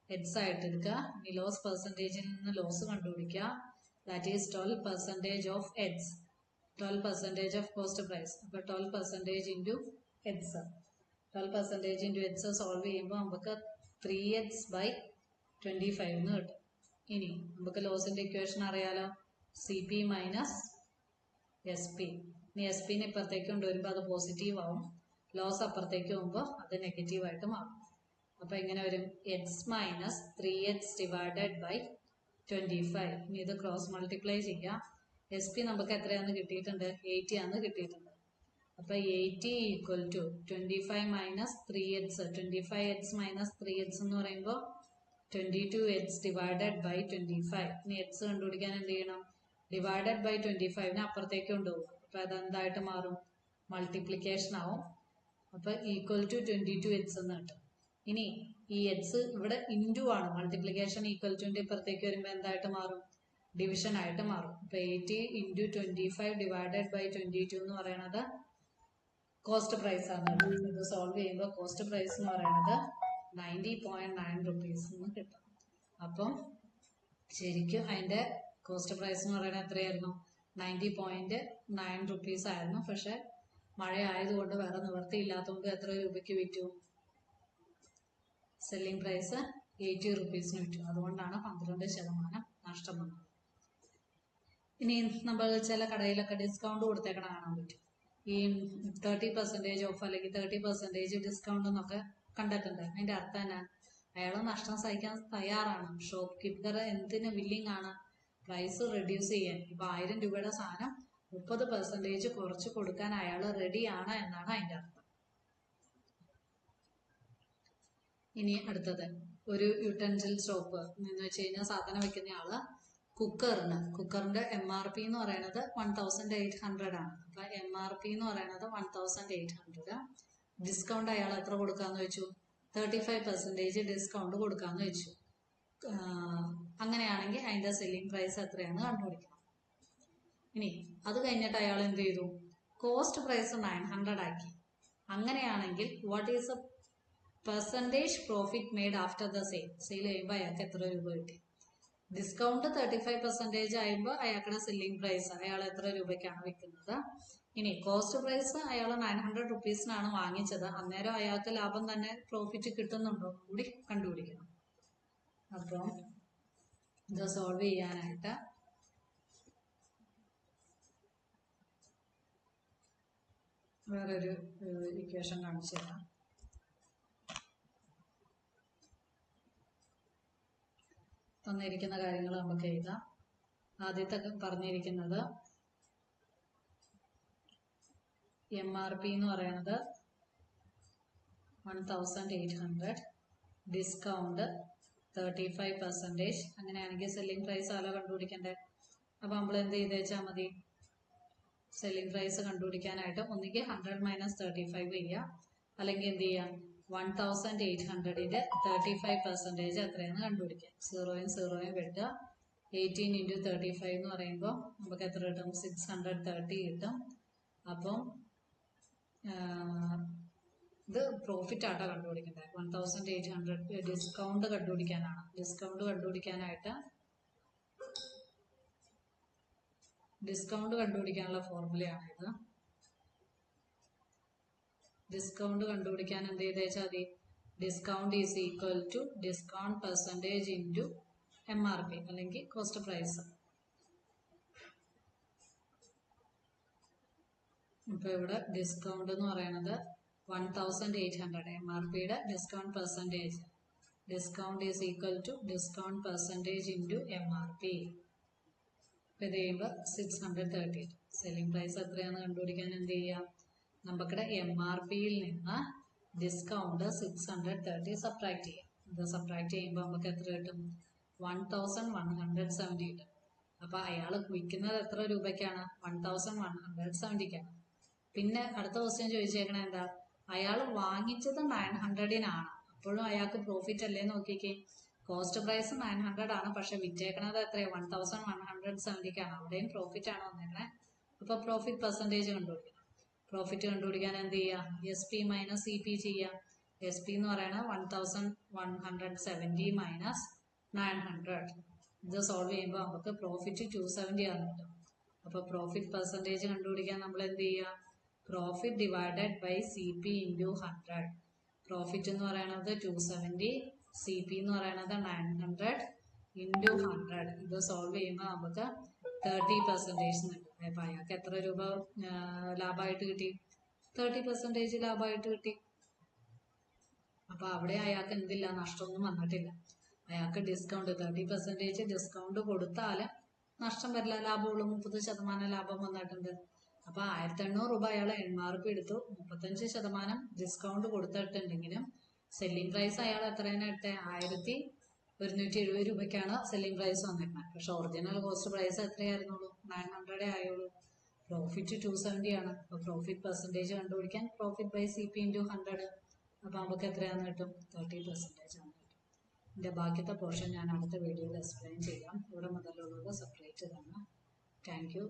S1: ഹെഡ്സ് ആയിട്ട് എടുക്കുക. ഇനി ലോസ് പെർസെൻറ്റേജിൽ നിന്ന് ലോസ് കണ്ടുപിടിക്കുക. That is 12% of heads, 12% of cost price. അപ്പോൾ 12% into heads, 12% into heads solve ചെയ്യുമ്പോൾ നമുക്ക് 3x/25 എന്ന് കിട്ടും. ഇനി നമുക്ക് ലോസിന്റെ ഇക്വേഷൻ അറിയാലോ, CP മൈനസ് SP. ഇനി SP ഇപ്പുറത്തേക്ക് കൊണ്ടുവരുമ്പോൾ അത് പോസിറ്റീവ് ആവും, ലോസ് അപ്പുറത്തേക്ക് പോകുമ്പോൾ അത് നെഗറ്റീവ് ആയിട്ട് മാറും. അപ്പൊ എങ്ങനെ വരും, x മൈനസ് 3x/25. ഇനി ഇത് ക്രോസ് മൾട്ടിപ്ലൈ ചെയ്യാം. SP നമുക്ക് എത്രയാന്ന് കിട്ടിയിട്ടുണ്ട്, 80 ആന്ന് കിട്ടിയിട്ടുണ്ട്. അപ്പൊ 80 equal to 25 minus 3x, 25x minus 3x എന്ന് പറയുമ്പോൾ 22x/25. ഇനി x കണ്ടുപിടിക്കാൻ എന്ത് ചെയ്യണം, ഡിവൈഡഡ് ബൈ 25 അപ്പുറത്തേക്ക് കൊണ്ടുപോകും. അപ്പൊ അതെന്തായിട്ട് മാറും, മൾട്ടിപ്ലിക്കേഷൻ ആവും. അപ്പൊ ഈക്വൽ ടു 22x എന്ന് കിട്ടും. ഇനി ഈ x ഇവിടെ ഇൻറ്റു ആണ്, മൾട്ടിപ്ലിക്കേഷൻ ഈക്വൽ ടു ഇപ്പുറത്തേക്ക് വരുമ്പോൾ എന്തായിട്ട് മാറും, ഡിവിഷൻ ആയിട്ട് മാറും. അപ്പൊ 80 ഇൻറ്റു 25 ഡിവൈഡഡ് ബൈ 22 എന്ന് പറയുന്നത് കോസ്റ്റ് പ്രൈസ് ആണ്. ഇത് സോൾവ് ചെയ്യുമ്പോൾ കോസ്റ്റ് പ്രൈസ് എന്ന് പറയുന്നത് 90.9 റുപ്പീസ് എന്ന് കിട്ടും. അപ്പം ശരിക്കും അതിന്റെ കോസ്റ്റ് പ്രൈസ് എന്ന് പറയുന്നത് എത്രയായിരുന്നു, 90.9 റുപ്പീസ് ആയിരുന്നു. പക്ഷെ മഴ ആയതുകൊണ്ട് വേറെ നിവൃത്തി ഇല്ലാത്തതുകൊണ്ട് എത്ര രൂപയ്ക്ക് വിറ്റു, സെല്ലിംഗ് പ്രൈസ് 80 റുപ്പീസിന് വിറ്റു. അതുകൊണ്ടാണ് 12% നഷ്ടം വന്നത്. ഇനി നമ്മൾ ചില കടയിലൊക്കെ ഡിസ്കൗണ്ട് കൊടുത്തേക്കണ കാണാൻ പറ്റും. ഈ 30% ഓഫ് അല്ലെങ്കിൽ 30% ഡിസ്കൗണ്ട് എന്നൊക്കെ കണ്ടിട്ടുണ്ട്. അതിന്റെ അർത്ഥം എന്നാ, അയാൾ നഷ്ടം സഹിക്കാൻ തയ്യാറാണ്. ഷോപ്പ് കീപ്പർ എന്തിന് വില്ലിങ് ആണ്, പ്രൈസ് റെഡ്യൂസ് ചെയ്യാൻ. ഇപ്പൊ 1000 രൂപയുടെ സാധനം 30% കുറച്ച് കൊടുക്കാൻ അയാൾ റെഡിയാണ് എന്നാണ് അതിന്റെ അർത്ഥം. ഇനി അടുത്തത് ഒരു യൂട്ടൻസിൽ ഷോപ്പ് എന്ന് വെച്ച് കഴിഞ്ഞാൽ സാധനം വെക്കുന്ന ആള് കുക്കറിന്റെ MRP എന്ന് പറയുന്നത് 1800 ആണ്. അപ്പൊ MRP എന്ന് പറയുന്നത് 1800. ഡിസ്കൗണ്ട് അയാൾ എത്ര കൊടുക്കാന്ന് വെച്ചു, 35% ഡിസ്കൗണ്ട് കൊടുക്കാന്ന് വെച്ചു. അങ്ങനെയാണെങ്കിൽ അതിന്റെ സെല്ലിംഗ് പ്രൈസ് എത്രയാണെന്ന് കണ്ടുപിടിക്കണം. ഇനി അത് കഴിഞ്ഞിട്ട് അയാൾ എന്ത് ചെയ്തു, കോസ്റ്റ് പ്രൈസ് 900 ആക്കി. അങ്ങനെയാണെങ്കിൽ what is A percentage profit made after the sale ചെയ്യുമ്പോൾ അയാൾക്ക് എത്ര രൂപ കിട്ടി. ഡിസ്കൗണ്ട് 35% ആയുമ്പോൾ അയാളുടെ സെല്ലിംഗ് പ്രൈസ് അയാൾ എത്ര രൂപയ്ക്കാണ് വിൽക്കുന്നത്. ഇനി കോസ്റ്റ് പ്രൈസ് അയാൾ 900 റുപ്പീസിനാണ് വാങ്ങിച്ചത്. അന്നേരം അയാൾക്ക് ലാഭം തന്നെ, പ്രോഫിറ്റ് കിട്ടുന്നുണ്ടോ കൂടി കണ്ടുപിടിക്കണം. അപ്പം ഇത് സോൾവ് ചെയ്യാനായിട്ട് വേറൊരു ഇക്വേഷൻ കാണിച്ചു തരാം. തന്നിരിക്കുന്ന കാര്യങ്ങൾ നമുക്ക് എഴുതാം. ആദ്യത്തെ പറഞ്ഞിരിക്കുന്നത് MRP എന്ന് പറയുന്നത് 1800, ഡിസ്കൗണ്ട് 35%. അങ്ങനെയാണെങ്കിൽ സെല്ലിംഗ് പ്രൈസ് ആലോ കണ്ടുപിടിക്കണ്ടേ. അപ്പൊ നമ്മൾ എന്ത് ചെയ്ത് വെച്ചാൽ മതി, സെല്ലിംഗ് പ്രൈസ് കണ്ടുപിടിക്കാനായിട്ട് ഒന്നുകിൽ 100 മൈനസ് 35 ചെയ്യുക, അല്ലെങ്കിൽ എന്ത് ചെയ്യാം, 1800ന്റെ 35% എത്രയെന്ന് കണ്ടുപിടിക്കാം. 0യും 0യും വെട്ടുക. 18 ഇൻറ്റു 35 എന്ന് പറയുമ്പോൾ നമുക്ക് എത്ര കിട്ടും, 630 കിട്ടും. അപ്പം ഇത് പ്രോഫിറ്റ് ആട്ടോ കണ്ടുപിടിക്കേണ്ടത്. 1800 ഡിസ്കൗണ്ട് കണ്ടുപിടിക്കാനാണ്. ഡിസ്കൗണ്ട് കണ്ടുപിടിക്കാനുള്ള ഫോർമുലയാണ് ഇത്. ഡിസ്കൗണ്ട് കണ്ടുപിടിക്കാൻ എന്ത് ചെയ്ത് വെച്ചാൽ മതി, discount is equal to discount percentage into MRP അല്ലെങ്കിൽ കോസ്റ്റ് പ്രൈസ്. ഇപ്പൊ ഇവിടെ ഡിസ്കൗണ്ട് എന്ന് പറയുന്നത് 1800 MRPയുടെ discount percentage. Discount is equal to discount percentage into MRP. ഇപ്പം ഇത് ചെയ്യുമ്പോൾ 630. സെല്ലിംഗ് പ്രൈസ് എത്രയാണെന്ന് കണ്ടുപിടിക്കാൻ എന്ത് ചെയ്യാം? നമുക്കിടെ MRPയിൽ നിന്ന് ഡിസ്കൗണ്ട് 630 സബ്ട്രാക്ട് ചെയ്യാം. ഇത് സബ്ട്രാക്ട് ചെയ്യുമ്പോൾ നമുക്ക് എത്ര കിട്ടും? 1170 കിട്ടും. അപ്പോൾ അയാൾ വിൽക്കുന്നത് എത്ര രൂപയ്ക്കാണ്? 1170ക്കാണ്. പിന്നെ അടുത്ത ക്വസ്റ്റ്യൻ ചോദിച്ചേക്കണേ എന്താ? അയാൾ വാങ്ങിച്ചത് 900-നാണ്. അപ്പോഴും അയാൾക്ക് പ്രോഫിറ്റ് അല്ലേ? നോക്കിക്കേ, കോസ്റ്റ് പ്രൈസ് 900 ആണ്, പക്ഷെ വിറ്റേക്കണത് എത്രയാണ്? 1170ക്കാണ്. അവിടെയും പ്രോഫിറ്റ് ആണ് വന്നേക്കണേ. അപ്പോൾ പ്രോഫിറ്റ് പെർസെൻറ്റേജ് കണ്ടുപിടിക്കണം. പ്രോഫിറ്റ് കണ്ടുപിടിക്കാൻ എന്ത് ചെയ്യുക? SP മൈനസ് CP ചെയ്യുക. SP എന്ന് പറയുന്നത് 1170 മൈനസ് 900. ഇത് സോൾവ് ചെയ്യുമ്പോൾ നമുക്ക് പ്രോഫിറ്റ് 270 ആണ് കിട്ടും. അപ്പോൾ പ്രോഫിറ്റ് പെർസെൻറ്റേജ് കണ്ടുപിടിക്കാൻ നമ്മൾ എന്ത് ചെയ്യുക? Profit divided by CP into 100. Profit എന്ന് പറയുന്നത് 270, CP എന്ന് പറയുന്നത് 900 ഇൻറ്റു 100. ഇത് സോൾവ് ചെയ്യുമ്പോൾ നമുക്ക് 30% കിട്ടും. അപ്പം അയാൾക്ക് എത്ര രൂപ ലാഭമായിട്ട് കിട്ടി? 30% ലാഭമായിട്ട് കിട്ടി. അപ്പം അവിടെ അയാൾക്ക് എന്തില്ല? നഷ്ടമൊന്നും വന്നിട്ടില്ല. അയാൾക്ക് ഡിസ്കൗണ്ട് 30% ഡിസ്കൗണ്ട് കൊടുത്താൽ നഷ്ടം വരില്ല, ലാഭമുള്ളൂ. 30% ലാഭം വന്നിട്ടുണ്ട്. അപ്പോൾ 1800 രൂപ അയാൾ MRP എടുത്തു. 35% ഡിസ്കൗണ്ട് കൊടുത്തിട്ടുണ്ടെങ്കിലും സെല്ലിംഗ് പ്രൈസ് അയാൾ എത്രയാണ് ഇട്ടേ? 1170 രൂപയ്ക്കാണ് സെല്ലിംഗ് പ്രൈസ് വന്നിരുന്നത്. പക്ഷെ ഒറിജിനൽ കോസ്റ്റ് പ്രൈസ് എത്രയായിരുന്നുള്ളൂ? 900 ആയുള്ളൂ. പ്രോഫിറ്റ് 270 ആണ്. അപ്പോൾ പ്രോഫിറ്റ് പെർസെൻറ്റേജ് കണ്ടുപിടിക്കാൻ പ്രോഫിറ്റ് ബൈ CP ഇൻറ്റു 100. അപ്പോൾ നമുക്ക് എത്രയാണെന്ന് കിട്ടും? 30% ആണ് കിട്ടും. ഇതിൻ്റെ ബാക്കിയത്തെ പോർഷൻ ഞാൻ അടുത്ത വീഡിയോയിൽ എക്സ്പ്ലെയിൻ ചെയ്യാം. ഇവിടെ മുതലുള്ളത് സെപ്പറേറ്റ് തന്നെ. Thank you.